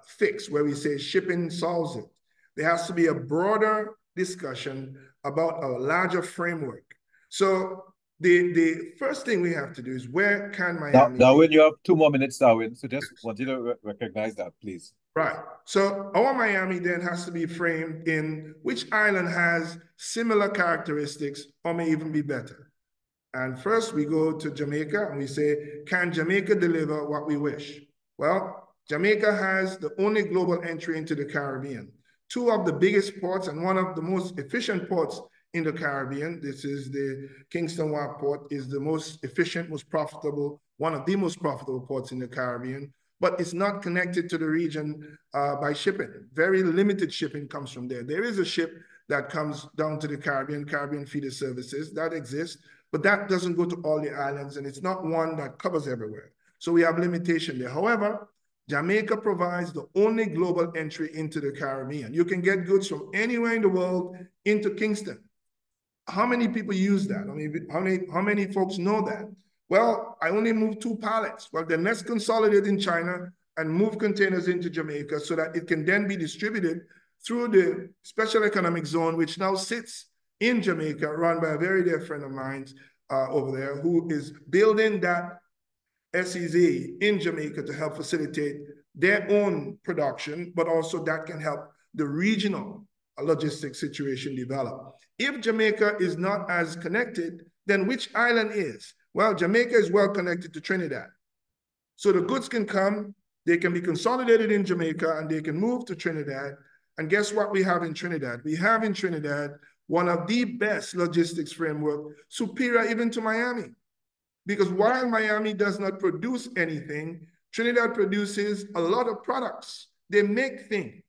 fix where we say shipping solves it. There has to be a broader discussion about a larger framework. So the first thing we have to do is where can Miami... Darwin, you have 2 more minutes, Darwin. So just want you to recognize that, please. Right. So our Miami then has to be framed in which island has similar characteristics or may even be better. And first we go to Jamaica and we say, can Jamaica deliver what we wish? Well, Jamaica has the only global entry into the Caribbean. 2 of the biggest ports and one of the most efficient ports in the Caribbean. This is the Kingston Wharf port, is the most efficient, most profitable, one of the most profitable ports in the Caribbean, but it's not connected to the region by shipping. Very limited shipping comes from there. There is a ship that comes down to the Caribbean feeder services that exists, but that doesn't go to all the islands and it's not one that covers everywhere. So we have limitation there. However, Jamaica provides the only global entry into the Caribbean. You can get goods from anywhere in the world into Kingston. How many people use that? I mean, how many folks know that? Well, I only moved 2 pallets. Well, then let's consolidate in China and move containers into Jamaica so that it can then be distributed through the Special Economic Zone, which now sits in Jamaica, run by a very dear friend of mine over there, who is building that SEZ in Jamaica to help facilitate their own production, but also that can help the regional logistics situation develop. If Jamaica is not as connected, then which island is? Well, Jamaica is well connected to Trinidad. So the goods can come, they can be consolidated in Jamaica, and they can move to Trinidad. And guess what we have in Trinidad? We have in Trinidad one of the best logistics framework, superior even to Miami. Because while Miami does not produce anything, Trinidad produces a lot of products. They make things.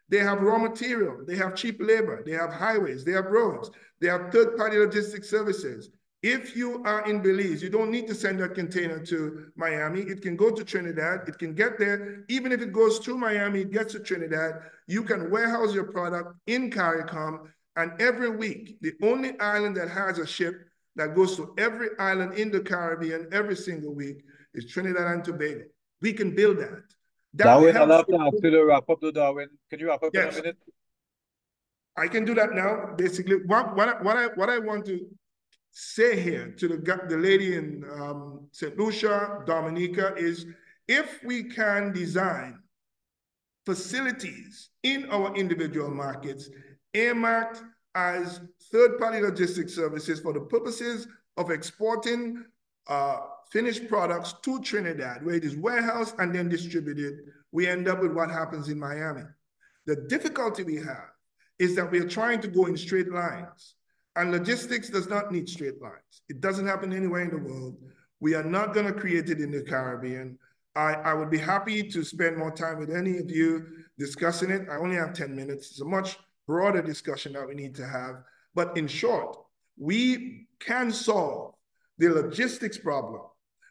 They have raw material. They have cheap labor. They have highways. They have roads. They have third-party logistics services. If you are in Belize, you don't need to send that container to Miami. It can go to Trinidad. It can get there. Even if it goes through Miami, it gets to Trinidad. You can warehouse your product in CARICOM. And every week, the only island that has a ship that goes to every island in the Caribbean every single week is Trinidad and Tobago. We can build that. Darwin, I'll have to ask you to wrap up, Darwin. Can you wrap up in a minute? I can do that now. Basically, what I want to say here to the lady in St. Lucia, Dominica, is if we can design facilities in our individual markets earmarked as third-party logistics services for the purposes of exporting finished products to Trinidad, where it is warehoused and then distributed, we end up with what happens in Miami. The difficulty we have is that we are trying to go in straight lines, and logistics does not need straight lines. It doesn't happen anywhere in the world. We are not going to create it in the Caribbean. I would be happy to spend more time with any of you discussing it. I only have 10 minutes. It's a much broader discussion that we need to have. But in short, we can solve the logistics problem.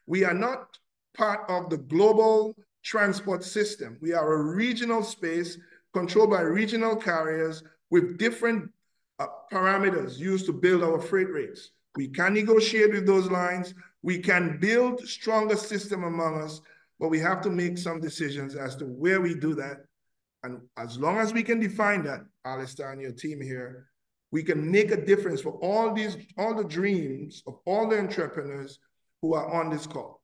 We are not part of the global transport system. We are a regional space controlled by regional carriers with different parameters used to build our freight rates. We can negotiate with those lines. We can build stronger system among us, but we have to make some decisions as to where we do that. And as long as we can define that, Alistair and your team here, we can make a difference for all the dreams of all the entrepreneurs who are on this call.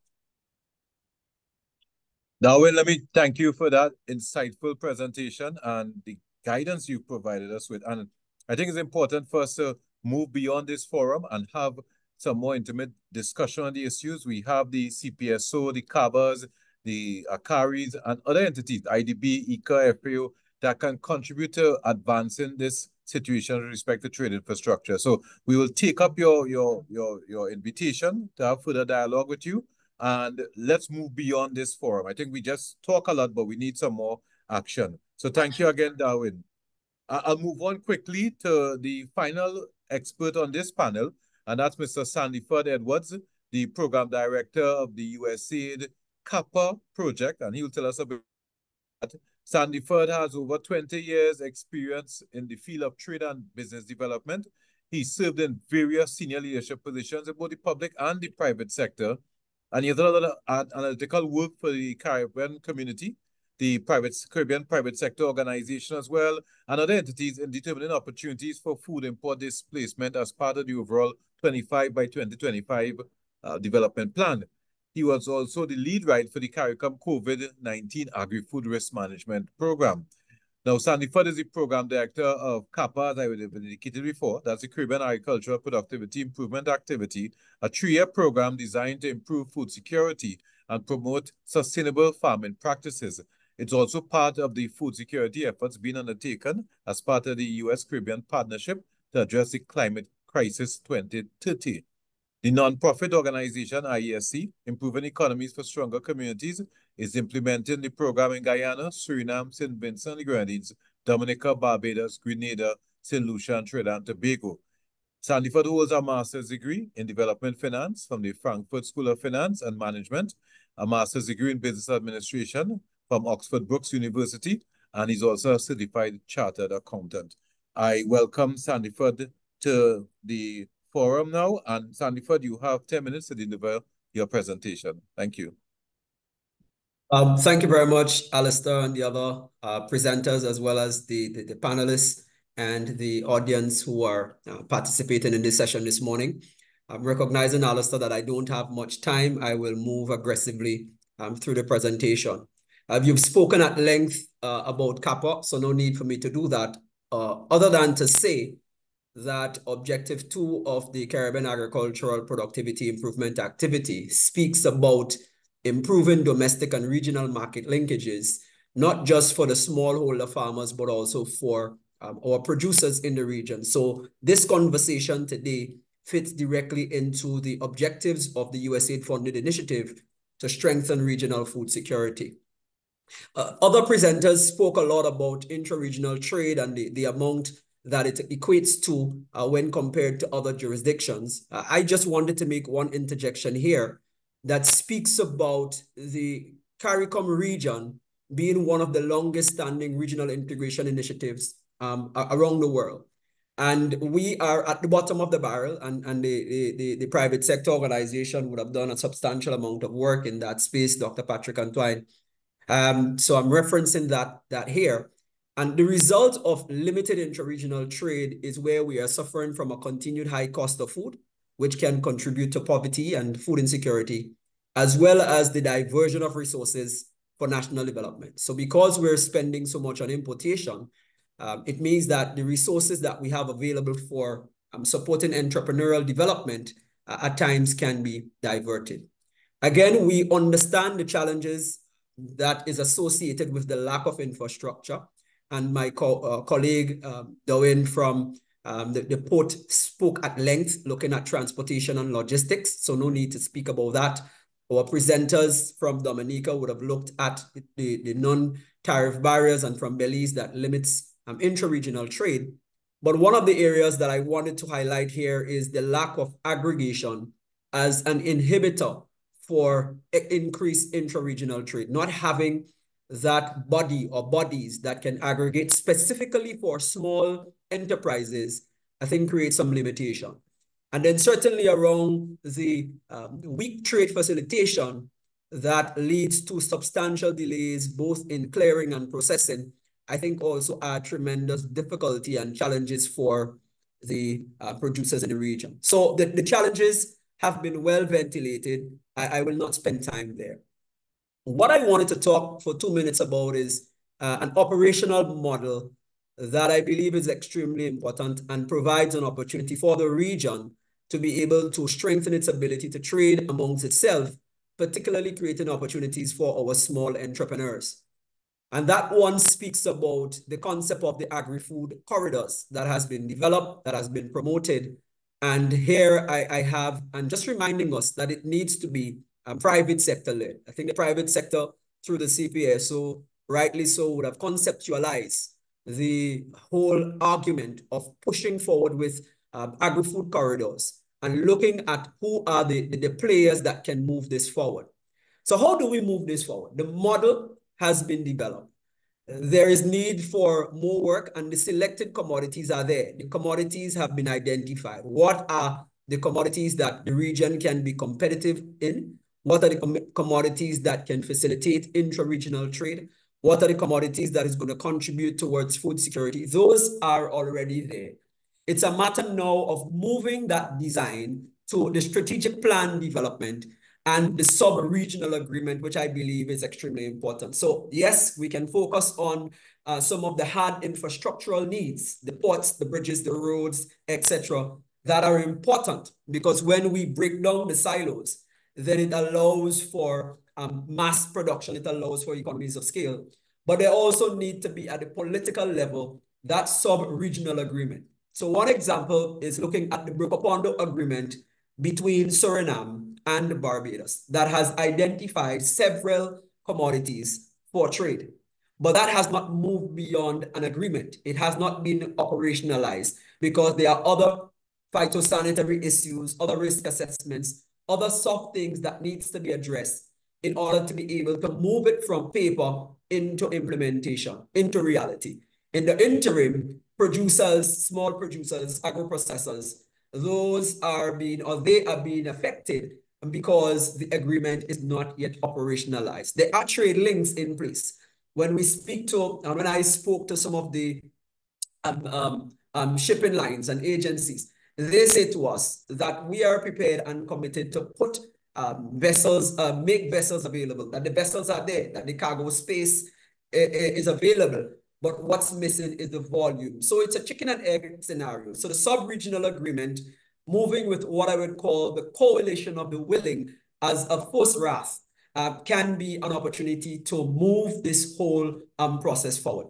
Darwin, let me thank you for that insightful presentation and the guidance you provided us with. And I think it's important for us to move beyond this forum and have some more intimate discussion on the issues. We have the CPSO, the CABAs, the ACARIs, and other entities, IDB, IICA, FAO, that can contribute to advancing this situation with respect to trade infrastructure. So we will take up your invitation to have further dialogue with you, and let's move beyond this forum. I think we just talk a lot, but we need some more action. So thank you again, Darwin. I'll move on quickly to the final expert on this panel, and that's Mr. Sandiford Edwards, the Program Director of the USAID CAPA project, and he'll tell us a bit about that. Sandiford has over 20 years experience in the field of trade and business development. He served in various senior leadership positions in both the public and the private sector, and he has done a lot of analytical work for the Caribbean community, the Caribbean private sector organization as well, and other entities in determining opportunities for food import displacement as part of the overall 25 by 2025 development plan. He was also the lead writer for the CARICOM COVID-19 Agri-Food Risk Management Program. Now, Sandiford is the Program Director of CAPA, as I would have indicated before. That's the Caribbean Agricultural Productivity Improvement Activity, a 3-year program designed to improve food security and promote sustainable farming practices. It's also part of the food security efforts being undertaken as part of the U.S.-Caribbean Partnership to address the Climate Crisis 2030. The non-profit organization IESC, Improving Economies for Stronger Communities, is implementing the program in Guyana, Suriname, St. Vincent and the Grenadines, Dominica, Barbados, Grenada, St. Lucia, and Trinidad and Tobago. Sandiford holds a master's degree in development finance from the Frankfurt School of Finance and Management, a master's degree in business administration from Oxford Brookes University, and he's also a certified chartered accountant. I welcome Sandiford to the forum now, and Sandiford, you have 10 minutes to deliver your presentation. Thank you. Thank you very much, Alistair, and the other presenters, as well as the panelists and the audience who are participating in this session this morning. I'm recognizing, Alistair, that I don't have much time. I will move aggressively through the presentation. You've spoken at length about CAPA, so no need for me to do that, other than to say that Objective 2 of the Caribbean Agricultural Productivity Improvement Activity speaks about improving domestic and regional market linkages, not just for the smallholder farmers, but also for our producers in the region. So this conversation today fits directly into the objectives of the USAID-funded initiative to strengthen regional food security. Other presenters spoke a lot about intra-regional trade and the amount that it equates to when compared to other jurisdictions. I just wanted to make one interjection here that speaks about the CARICOM region being one of the longest standing regional integration initiatives around the world. And we are at the bottom of the barrel, and the private sector organization would have done a substantial amount of work in that space, Dr. Patrick Antoine. So I'm referencing that here. And the result of limited intra-regional trade is where we are suffering from a continued high cost of food, which can contribute to poverty and food insecurity, as well as the diversion of resources for national development. So because we're spending so much on importation, it means that the resources that we have available for supporting entrepreneurial development at times can be diverted. Again, we understand the challenges that is associated with the lack of infrastructure. And my colleague, Darwin from the port spoke at length looking at transportation and logistics, so no need to speak about that. Our presenters from Dominica would have looked at the non-tariff barriers, and from Belize that limits intra-regional trade. But one of the areas that I wanted to highlight here is the lack of aggregation as an inhibitor for increased intra-regional trade, not having that body or bodies that can aggregate specifically for small enterprises, I think creates some limitation. And then certainly around the weak trade facilitation that leads to substantial delays, both in clearing and processing, I think also add tremendous difficulty and challenges for the producers in the region. So the challenges have been well ventilated. I will not spend time there. What I wanted to talk for 2 minutes about is an operational model that I believe is extremely important and provides an opportunity for the region to be able to strengthen its ability to trade amongst itself, particularly creating opportunities for our small entrepreneurs. And that one speaks about the concept of the agri-food corridors that has been developed, that has been promoted. And here I have, and just reminding us that it needs to be private sector led. I think the private sector through the CPSO, rightly so, would have conceptualized the whole argument of pushing forward with agri-food corridors and looking at who are the players that can move this forward. So how do we move this forward? The model has been developed. There is need for more work, and the selected commodities are there. The commodities have been identified. What are the commodities that the region can be competitive in? What are the commodities that can facilitate intra-regional trade? What are the commodities that is going to contribute towards food security? Those are already there. It's a matter now of moving that design to the strategic plan development and the sub-regional agreement, which I believe is extremely important. So yes, we can focus on some of the hard infrastructural needs, the ports, the bridges, the roads, etc., that are important, because when we break down the silos, then it allows for mass production, it allows for economies of scale. But there also need to be at the political level, that sub-regional agreement. So one example is looking at the Brokopondo agreement between Suriname and Barbados that has identified several commodities for trade. But that has not moved beyond an agreement. It has not been operationalized because there are other phytosanitary issues, other risk assessments, other soft things that needs to be addressed in order to be able to move it from paper into implementation, into reality. In the interim, producers, small producers, agro-processors, they are being affected because the agreement is not yet operationalized. There are trade links in place. When we speak to, and when I spoke to some of the shipping lines and agencies, they say to us that we are prepared and committed to put vessels, make vessels available, that the vessels are there, that the cargo space is available, but what's missing is the volume. So it's a chicken and egg scenario. So the sub-regional agreement, moving with what I would call the coalition of the willing as a first wrath, can be an opportunity to move this whole process forward.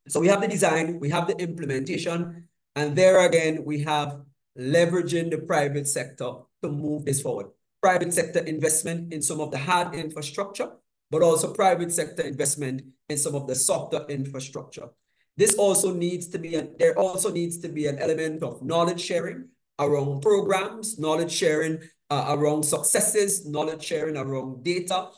So we have the design, we have the implementation, and there again, we have leveraging the private sector to move this forward. Private sector investment in some of the hard infrastructure, but also private sector investment in some of the softer infrastructure. This also needs to be, there also needs to be an element of knowledge sharing around programs, knowledge sharing around successes, knowledge sharing around data,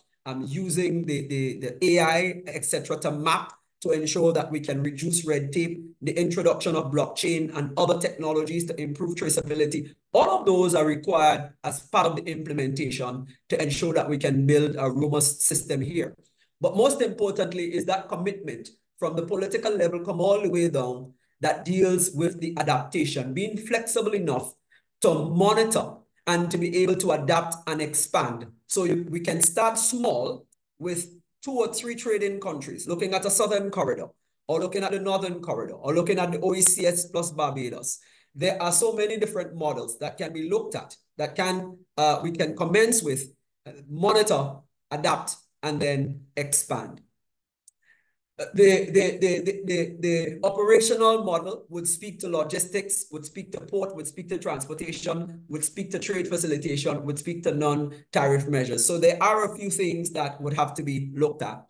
using the AI, etc., to map, to ensure that we can reduce red tape, the introduction of blockchain and other technologies to improve traceability. All of those are required as part of the implementation to ensure that we can build a robust system here. But most importantly is that commitment from the political level come all the way down that deals with the adaptation, being flexible enough to monitor and to be able to adapt and expand. So we can start small with 2 or 3 trading countries, looking at a southern corridor, or looking at the northern corridor, or looking at the OECS plus Barbados. There are so many different models that can be looked at, that can we can commence with, monitor, adapt, and then expand. The operational model would speak to logistics, would speak to port, would speak to transportation, would speak to trade facilitation, would speak to non-tariff measures. So there are a few things that would have to be looked at.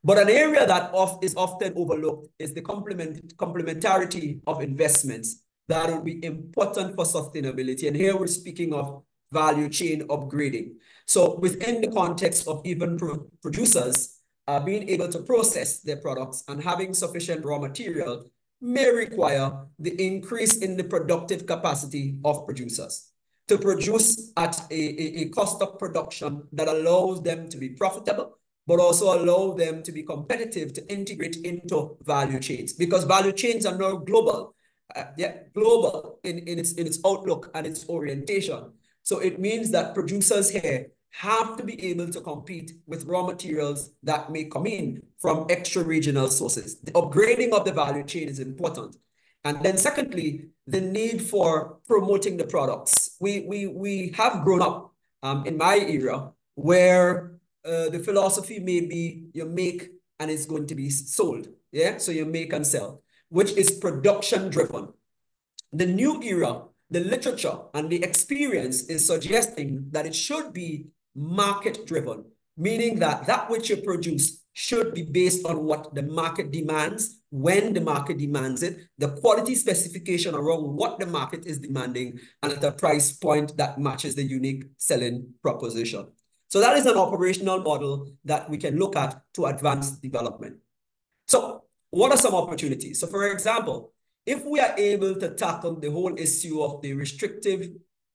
But an area that is often overlooked is the complementarity of investments that will be important for sustainability. And here we're speaking of value chain upgrading. So within the context of even producers, being able to process their products and having sufficient raw material may require the increase in the productive capacity of producers to produce at a cost of production that allows them to be profitable, but also allow them to be competitive to integrate into value chains, because value chains are now global, global in its outlook and its orientation. So it means that producers here have to be able to compete with raw materials that may come in from extra-regional sources. The upgrading of the value chain is important. And then secondly, the need for promoting the products. We have grown up in my era where the philosophy may be you make and it's going to be sold. Yeah, so you make and sell, which is production-driven. The new era, the literature and the experience is suggesting that it should be market-driven, meaning that that which you produce should be based on what the market demands, when the market demands it, the quality specification around what the market is demanding, and at a price point that matches the unique selling proposition. So that is an operational model that we can look at to advance development. So what are some opportunities? So for example, if we are able to tackle the whole issue of the restrictive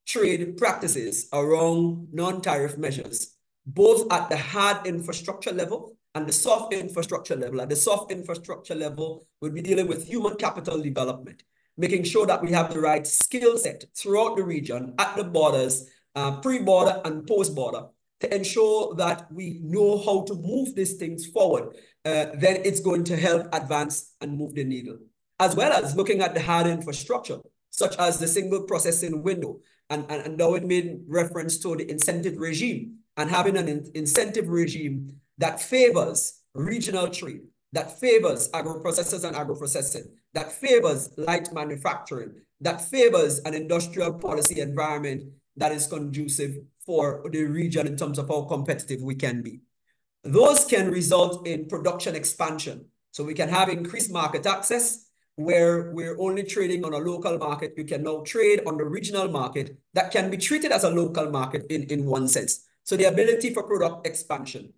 trade practices around non-tariff measures, both at the hard infrastructure level and the soft infrastructure level. At the soft infrastructure level, we'll be dealing with human capital development, making sure that we have the right skill set throughout the region, at the borders, pre-border and post-border, to ensure that we know how to move these things forward. Then it's going to help advance and move the needle, as well as looking at the hard infrastructure, such as the single processing window. And now it made reference to the incentive regime, and having an incentive regime that favors regional trade, that favors agro-processors and agro-processing, that favors light manufacturing, that favors an industrial policy environment that is conducive for the region in terms of how competitive we can be. Those can result in production expansion. So we can have increased market access, where we're only trading on a local market. You can now trade on the regional market that can be treated as a local market in one sense. So the ability for product expansion.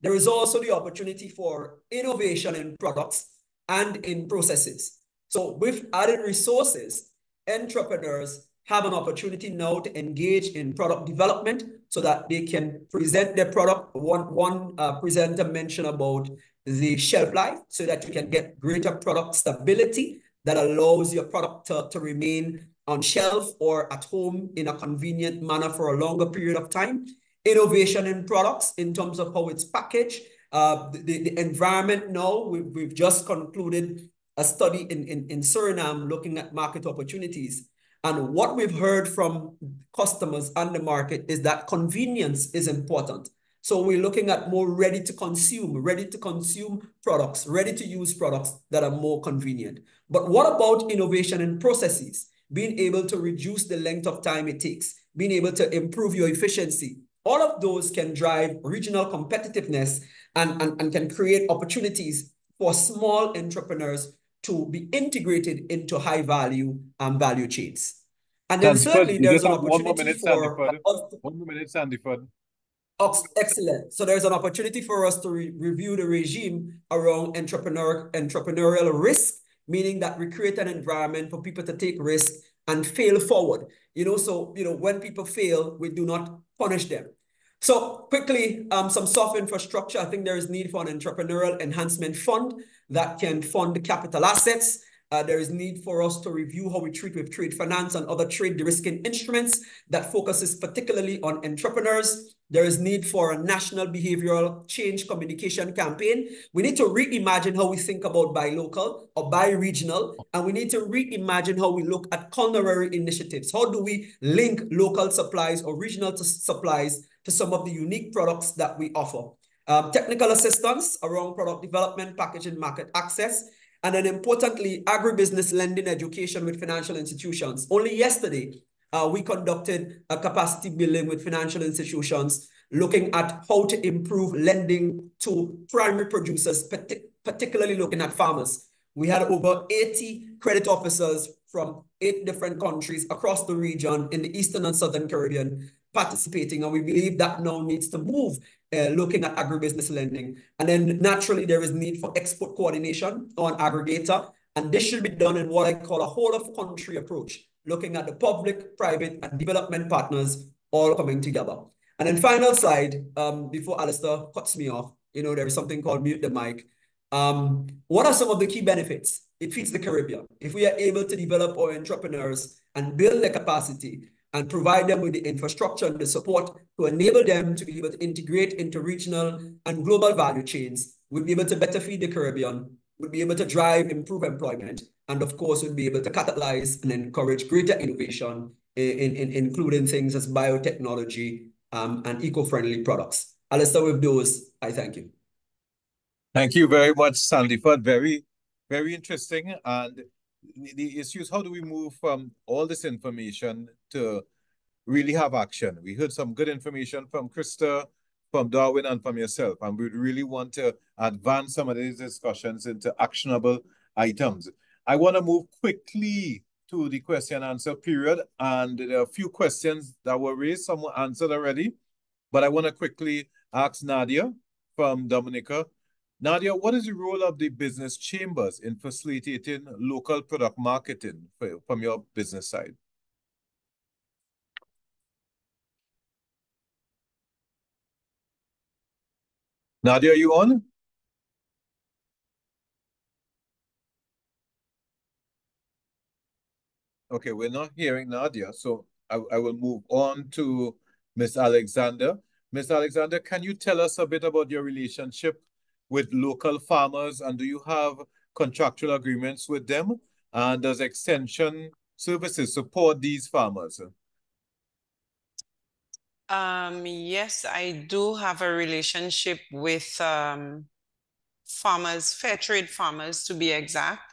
There is also the opportunity for innovation in products and in processes. So with added resources, entrepreneurs have an opportunity now to engage in product development so that they can present their product. One presenter mentioned about the shelf life so that you can get greater product stability that allows your product to remain on shelf or at home in a convenient manner for a longer period of time. Innovation in products in terms of how it's packaged. The environment now, we've just concluded a study in Suriname looking at market opportunities. And what we've heard from customers and the market is that convenience is important. So we're looking at more ready to consume products, ready to use products that are more convenient. But what about innovation in processes? Being able to reduce the length of time it takes, being able to improve your efficiency. All of those can drive regional competitiveness and can create opportunities for small entrepreneurs to be integrated into high value value chains. And then certainly there's an opportunity for... 1 minute, Sandiford. Excellent. So there's an opportunity for us to review the regime around entrepreneurial risk, meaning that we create an environment for people to take risk and fail forward. So when people fail, we do not punish them. So quickly, some soft infrastructure. I think there is need for an entrepreneurial enhancement fund that can fund the capital assets. There is need for us to review how we treat with trade finance and other trade de-risking instruments that focuses particularly on entrepreneurs. There is need for a national behavioral change communication campaign. We need to reimagine how we think about buy local or buy regional, and we need to reimagine how we look at culinary initiatives. How do we link local supplies or regional supplies to some of the unique products that we offer? Technical assistance around product development, packaging, market access, and then importantly, agribusiness lending education with financial institutions. Only yesterday, we conducted a capacity building with financial institutions, looking at how to improve lending to primary producers, particularly looking at farmers. We had over 80 credit officers from 8 different countries across the region in the Eastern and Southern Caribbean participating, and we believe that now needs to move looking at agribusiness lending. And then naturally, there is need for export coordination on aggregator, and this should be done in what I call a whole of country approach, looking at the public, private, and development partners all coming together. And then final slide, before Alistair cuts me off, there is something called mute the mic. What are some of the key benefits? It feeds the Caribbean. If we are able to develop our entrepreneurs and build their capacity and provide them with the infrastructure and the support to enable them to be able to integrate into regional and global value chains, we'll be able to better feed the Caribbean, we'll be able to drive, improve employment, and of course, we'll be able to catalyze and encourage greater innovation, including things as biotechnology and eco-friendly products. Alistair, with those, I thank you. Thank you very much, Sandiford. Very, very interesting. And the issues, how do we move from all this information to really have action? We heard some good information from Krista, from Darwin, and from yourself, and we really want to advance some of these discussions into actionable items. I want to move quickly to the question and answer period, and there are a few questions that were raised, some were answered already, but I want to quickly ask Nadja from Dominica. Nadja, what is the role of the business chambers in facilitating local product marketing from your business side? Nadja, are you on? Okay, we're not hearing Nadja, so I will move on to Ms. Alexander. Ms. Alexander, can you tell us a bit about your relationship with local farmers, and do you have contractual agreements with them? And does Extension Services support these farmers? Yes, I do have a relationship with farmers, fair trade farmers to be exact.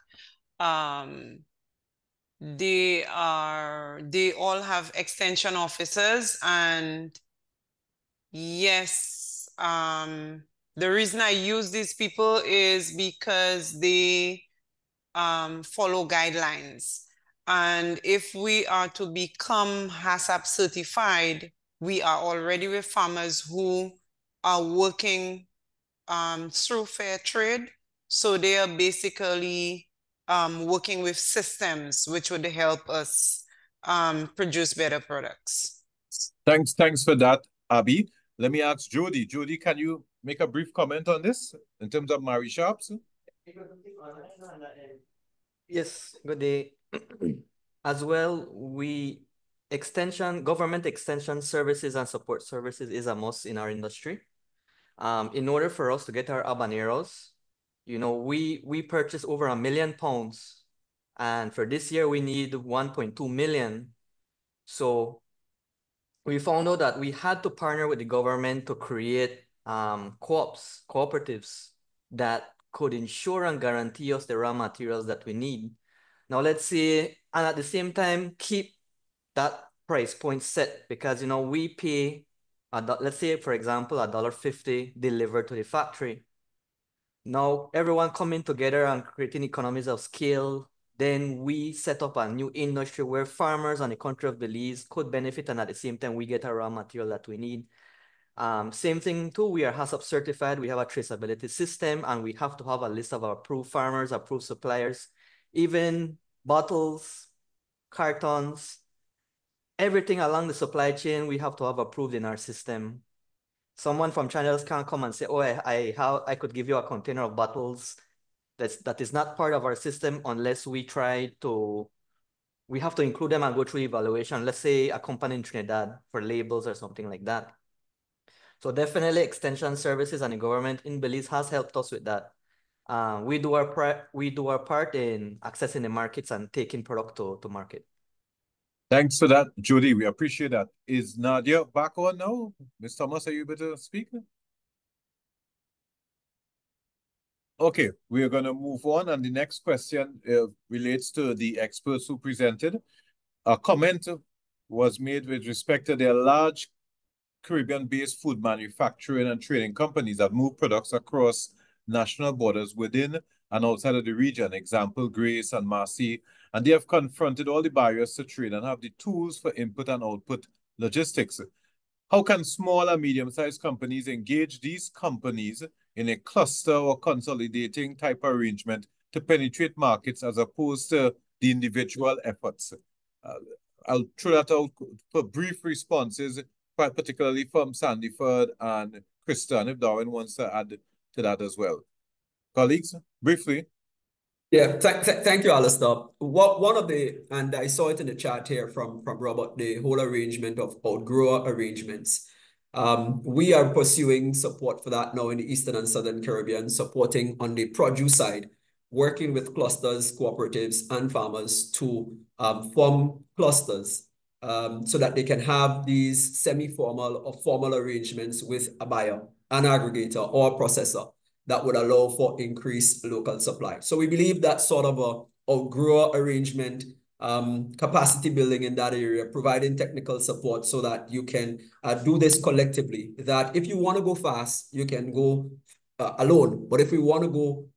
They all have extension officers, and yes, the reason I use these people is because they follow guidelines. And if we are to become HACCP certified, we are already with farmers who are working through fair trade. So they are basically working with systems which would help us produce better products. Thanks for that, Abby. Let me ask Jody. Jody, can you make a brief comment on this in terms of Marie Sharps? Yes, good day. As well, government extension services and support services is a must in our industry. In order for us to get our habaneros, you know, we purchased over £1 million, and for this year we need 1.2 million. So we found out that we had to partner with the government to create cooperatives that could ensure and guarantee us the raw materials that we need. Now let's say, and at the same time, keep that price point set, because, you know, we pay, let's say, for example, $1.50 delivered to the factory. Now everyone coming together and creating economies of scale. Then we set up a new industry where farmers on the country of Belize could benefit, and at the same time, we get a raw material that we need. Same thing too, we are HACCP certified, we have a traceability system, and we have to have a list of our approved farmers, approved suppliers, even bottles, cartons, everything along the supply chain, we have to have approved in our system. Someone from channels can't come and say, oh, I could give you a container of bottles. That is not part of our system unless we have to include them and go through evaluation. Let's say a company in Trinidad for labels or something like that. So definitely extension services and the government in Belize has helped us with that. We do our part in accessing the markets and taking product to market. Thanks for that, Jody. We appreciate that. Is Nadia back on now? Ms. Thomas, are you able to speak? Okay, we are going to move on, and the next question relates to the experts who presented. A comment was made with respect to their large Caribbean-based food manufacturing and trading companies that move products across national borders within and outside of the region. Example, Grace and Marcy, and they have confronted all the barriers to trade and have the tools for input and output logistics. How can small and medium-sized companies engage these companies in a cluster or consolidating type arrangement to penetrate markets as opposed to the individual efforts? I'll throw that out for brief responses, particularly from Sandiford and Krista, and if Darwin wants to add to that as well. Colleagues, briefly. Yeah, thank you, Alistair. One of the, and I saw it in the chat here from Robert, the whole arrangement of outgrower arrangements. We are pursuing support for that now in the Eastern and Southern Caribbean, supporting on the produce side, working with clusters, cooperatives, and farmers to form clusters so that they can have these semi-formal or formal arrangements with a buyer, an aggregator, or a processor that would allow for increased local supply. So we believe that sort of a outgrower arrangement, capacity building in that area, providing technical support so that you can do this collectively, that if you want to go fast, you can go alone. But if we want to go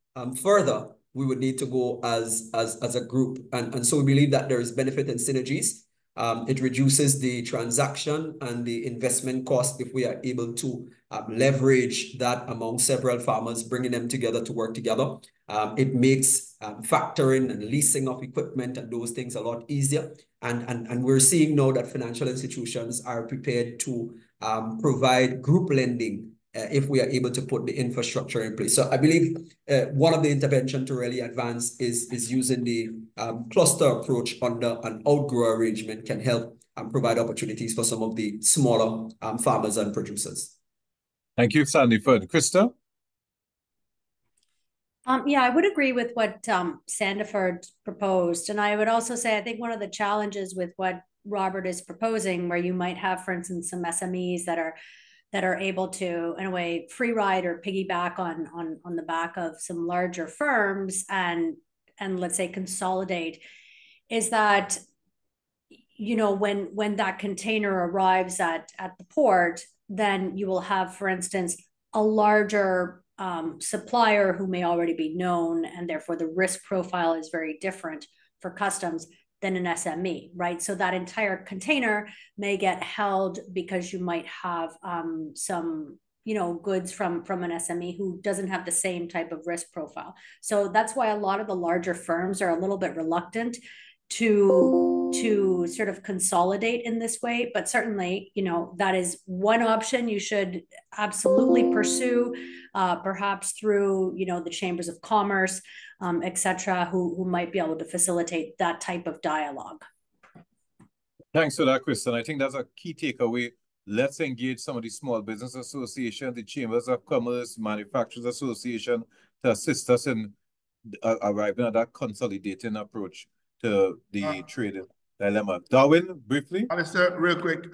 further, we would need to go as a group. And so we believe that there is benefit and synergies. It reduces the transaction and the investment cost if we are able to leverage that among several farmers, bringing them together to work together. It makes factoring and leasing of equipment and those things a lot easier. And we're seeing now that financial institutions are prepared to provide group lending if we are able to put the infrastructure in place. So I believe one of the intervention to really advance is using the cluster approach under an outgrower arrangement can help provide opportunities for some of the smaller farmers and producers. Thank you, Sandiford. Krista? Yeah, I would agree with what Sandiford proposed. And I would also say, I think one of the challenges with what Robert is proposing, where you might have, for instance, some SMEs that are able to, in a way, free ride or piggyback on the back of some larger firms and let's say consolidate, is that, you know, when that container arrives at the port, then you will have, for instance, a larger supplier who may already be known, and therefore the risk profile is very different for customs than an SME, right? So that entire container may get held because you might have some, you know, goods from an SME who doesn't have the same type of risk profile. So that's why a lot of the larger firms are a little bit reluctant to sort of consolidate in this way, but certainly, you know, that is one option you should absolutely pursue, perhaps through, you know, the chambers of commerce, etc., who might be able to facilitate that type of dialogue. Thanks for that, Krista. I think that's a key takeaway. Let's engage some of the small business associations, the chambers of commerce, manufacturers association to assist us in arriving at that consolidating approach to the trade dilemma. Darwin, briefly. Alistair, real quick.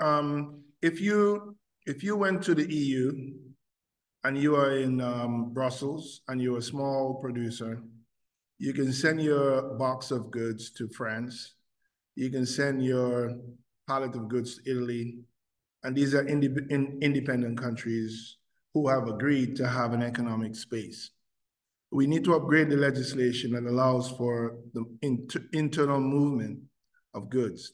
If you went to the EU and you are in Brussels and you're a small producer, you can send your box of goods to France. You can send your pallet of goods to Italy. And these are independent countries who have agreed to have an economic space. We need to upgrade the legislation that allows for the internal movement of goods.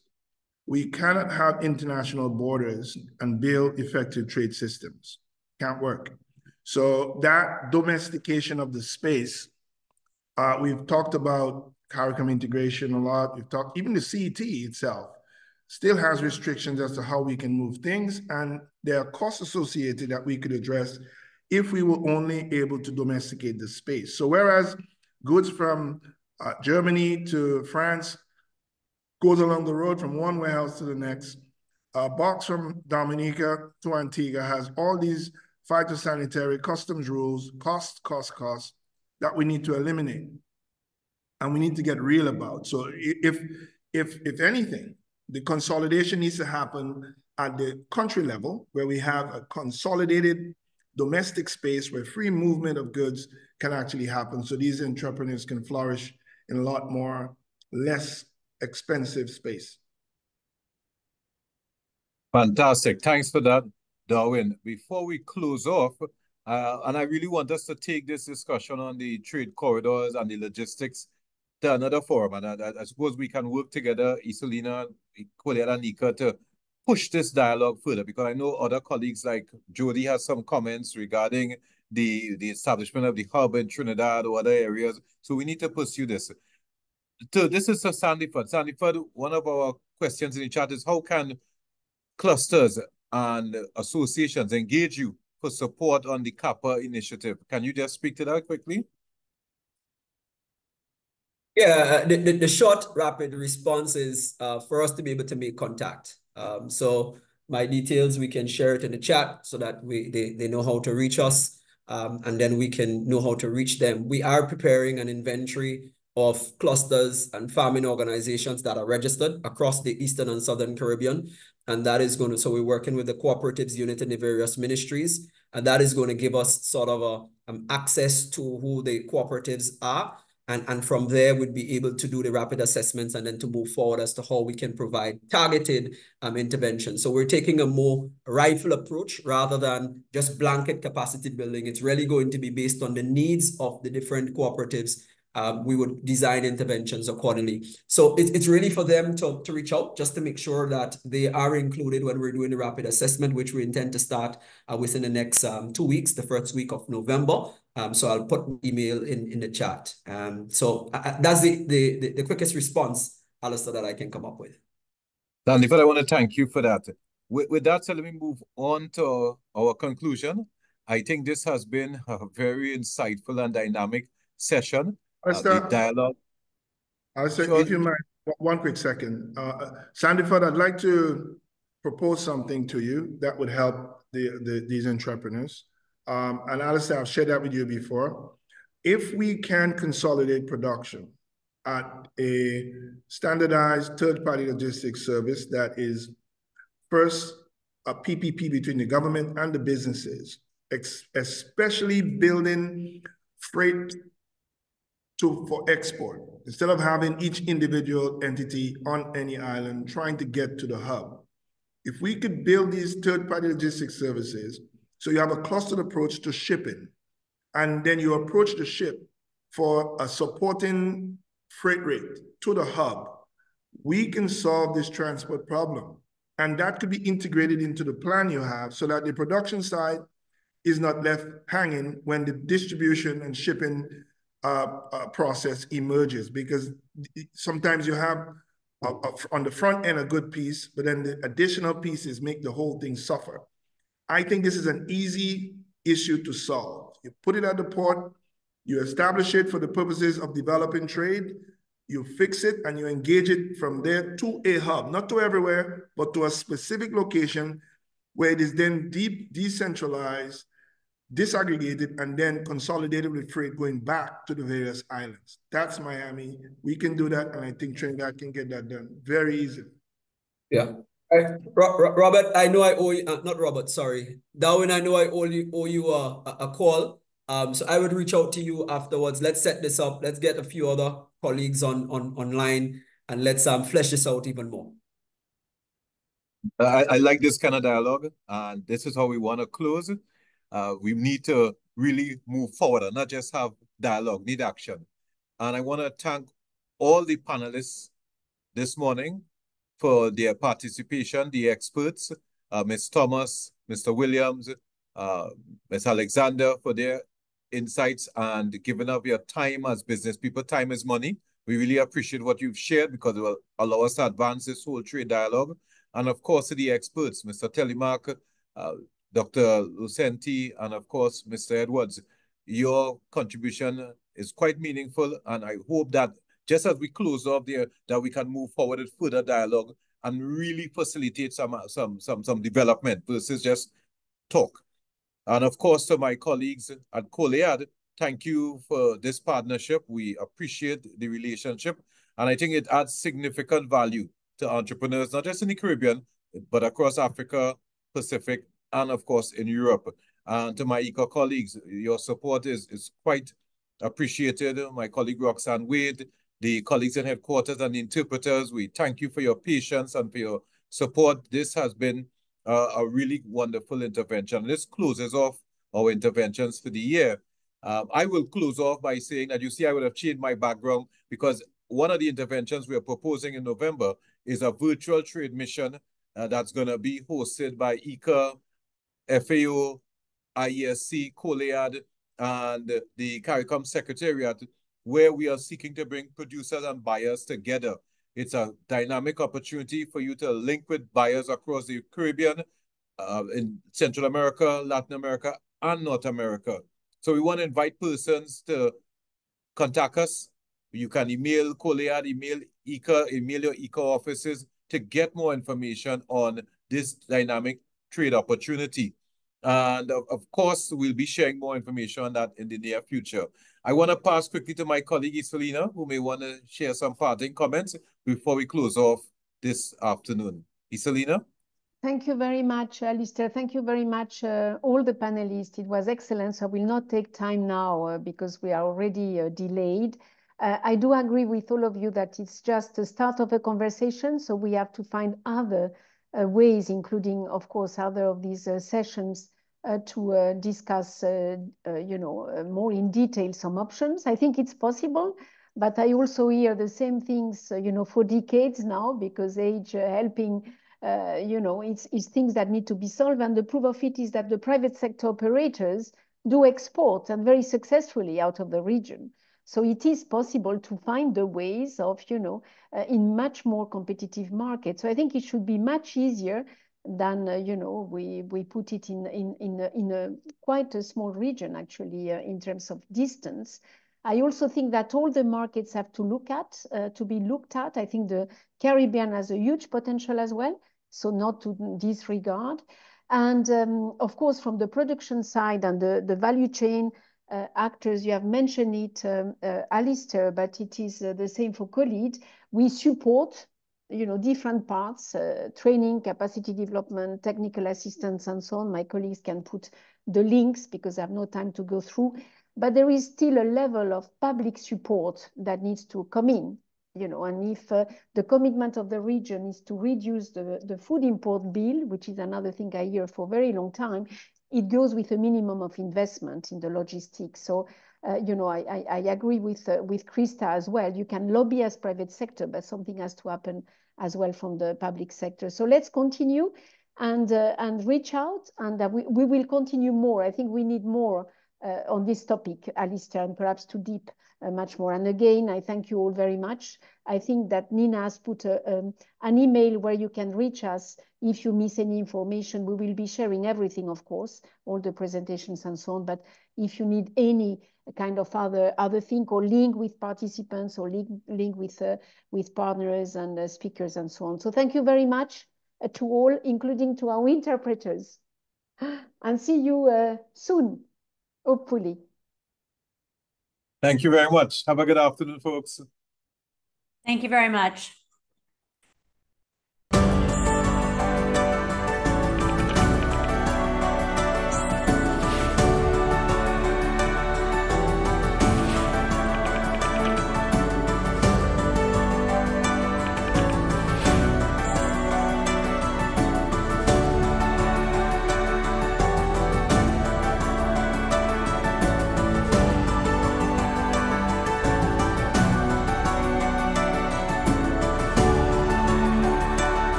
We cannot have international borders and build effective trade systems. Can't work. So that domestication of the space, we've talked about CARICOM integration a lot. We've talked, even the CET itself still has restrictions as to how we can move things, and there are costs associated that we could address if we were only able to domesticate the space. So whereas goods from Germany to France goes along the road from one warehouse to the next, a box from Dominica to Antigua has all these phytosanitary customs rules, costs that we need to eliminate. And we need to get real about. So if anything, the consolidation needs to happen at the country level, where we have a consolidated domestic space where free movement of goods can actually happen. So these entrepreneurs can flourish in a lot more less expensive space. Fantastic. Thanks for that, Darwin. Before we close off, and I really want us to take this discussion on the trade corridors and the logistics to another forum. And I suppose we can work together, Isolina, COLEAD, and IICA, to push this dialogue further, because I know other colleagues like Jody has some comments regarding the establishment of the hub in Trinidad or other areas. So we need to pursue this. So this is Sandiford. Sandiford, one of our questions in the chat is, how can clusters and associations engage you for support on the CAPA initiative? Can you just speak to that quickly? Yeah, the short, rapid response is for us to be able to make contact. So my details, we can share it in the chat so that they know how to reach us, and then we can know how to reach them. We are preparing an inventory of clusters and farming organizations that are registered across the Eastern and Southern Caribbean. And that is going to, so we're working with the cooperatives unit in the various ministries, and that is going to give us sort of access to who the cooperatives are. And from there, we'd be able to do the rapid assessments and then to move forward as to how we can provide targeted intervention. So we're taking a more rifle approach rather than just blanket capacity building. It's really going to be based on the needs of the different cooperatives. We would design interventions accordingly. So it's really for them to reach out just to make sure that they are included when we're doing the rapid assessment, which we intend to start within the next 2 weeks, the first week of November. So I'll put an email in the chat. So that's the quickest response, Alistair, that I can come up with. Sandiford, I want to thank you for that. With that, so let me move on to our conclusion. I think this has been a very insightful and dynamic session. The dialogue. Sure. If you mind, one quick second. Sandiford, I'd like to propose something to you that would help these entrepreneurs. And Alistair, I've shared that with you before. If we can consolidate production at a standardized third-party logistics service that is first a PPP between the government and the businesses, especially building freight for export, instead of having each individual entity on any island trying to get to the hub. If we could build these third-party logistics services, so you have a clustered approach to shipping, and then you approach the ship for a supporting freight rate to the hub, we can solve this transport problem. And that could be integrated into the plan you have so that the production side is not left hanging when the distribution and shipping process emerges, because sometimes you have on the front end a good piece, but then the additional pieces make the whole thing suffer. I think this is an easy issue to solve. You put it at the port, you establish it for the purposes of developing trade, you fix it and you engage it from there to a hub, not to everywhere, but to a specific location where it is then decentralized, disaggregated, and then consolidated with freight going back to the various islands. That's Miami. We can do that, and I think Trinidad can get that done very easily. Yeah. Robert, I know I owe you, not Robert, sorry. Darwin, I know I owe you a call. So I would reach out to you afterwards. Let's set this up. Let's get a few other colleagues online, and let's flesh this out even more. I like this kind of dialogue, and this is how we want to close. We need to really move forward and not just have dialogue, need action. And I want to thank all the panelists this morning for their participation, the experts, Ms. Thomas, Mr. Williams, Ms. Alexander, for their insights and giving up your time as business people. Time is money. We really appreciate what you've shared because it will allow us to advance this whole trade dialogue. And of course, to the experts, Mr. Telemaque, Dr. Lucenti, and of course, Mr. Edwards, your contribution is quite meaningful. And I hope that just as we close off there, that we can move forward with further dialogue and really facilitate some development versus just talk. And of course, to my colleagues at COLEAD, thank you for this partnership. We appreciate the relationship. And I think it adds significant value to entrepreneurs, not just in the Caribbean, but across Africa, Pacific, and of course in Europe. And to my IICA colleagues, your support is quite appreciated. My colleague Roxanne Wade, the colleagues in headquarters and the interpreters, we thank you for your patience and for your support. This has been a really wonderful intervention. This closes off our interventions for the year. I will close off by saying that you see I would have changed my background because one of the interventions we are proposing in November is a virtual trade mission that's going to be hosted by IICA, FAO, IISC-COLEAD, and the CARICOM Secretariat, where we are seeking to bring producers and buyers together. It's a dynamic opportunity for you to link with buyers across the Caribbean, in Central America, Latin America, and North America. So we want to invite persons to contact us. You can email COLEAD, email IICA, email your IICA offices to get more information on this dynamic trade opportunity. And of course, we'll be sharing more information on that in the near future. I want to pass quickly to my colleague Isolina, who may want to share some parting comments before we close off this afternoon. Isolina? Thank you very much, Alistair. Thank you very much, all the panelists. It was excellent. So I will not take time now because we are already delayed. I do agree with all of you that it's just the start of a conversation. So we have to find other ways, including, of course, other of these sessions to discuss, more in detail some options. I think it's possible, but I also hear the same things, for decades now, because age helping, it's things that need to be solved. And the proof of it is that the private sector operators do export, and very successfully, out of the region. So it is possible to find the ways of, in much more competitive markets. So I think it should be much easier than, we put it in a quite a small region, actually, in terms of distance. I also think that all the markets have to be looked at. I think the Caribbean has a huge potential as well, so not to disregard. And of course, from the production side and the value chain, actors, you have mentioned it, Alistair, but it is the same for COLEAD. We support, different parts, training, capacity development, technical assistance, and so on. My colleagues can put the links because I have no time to go through. But there is still a level of public support that needs to come in, and if the commitment of the region is to reduce the food import bill, which is another thing I hear for a very long time, it goes with a minimum of investment in the logistics. So, I agree with Krista as well. You can lobby as private sector, but something has to happen as well from the public sector. So let's continue and reach out, and we will continue more. I think we need more on this topic, Alistair, and perhaps to deep much more. And again, I thank you all very much. I think that Nina has put an email where you can reach us if you miss any information. We will be sharing everything, of course, all the presentations and so on. But if you need any kind of other thing, or link with participants, or link with partners and speakers and so on. So thank you very much to all, including to our interpreters. And see you soon, hopefully. Thank you very much. Have a good afternoon, folks. Thank you very much.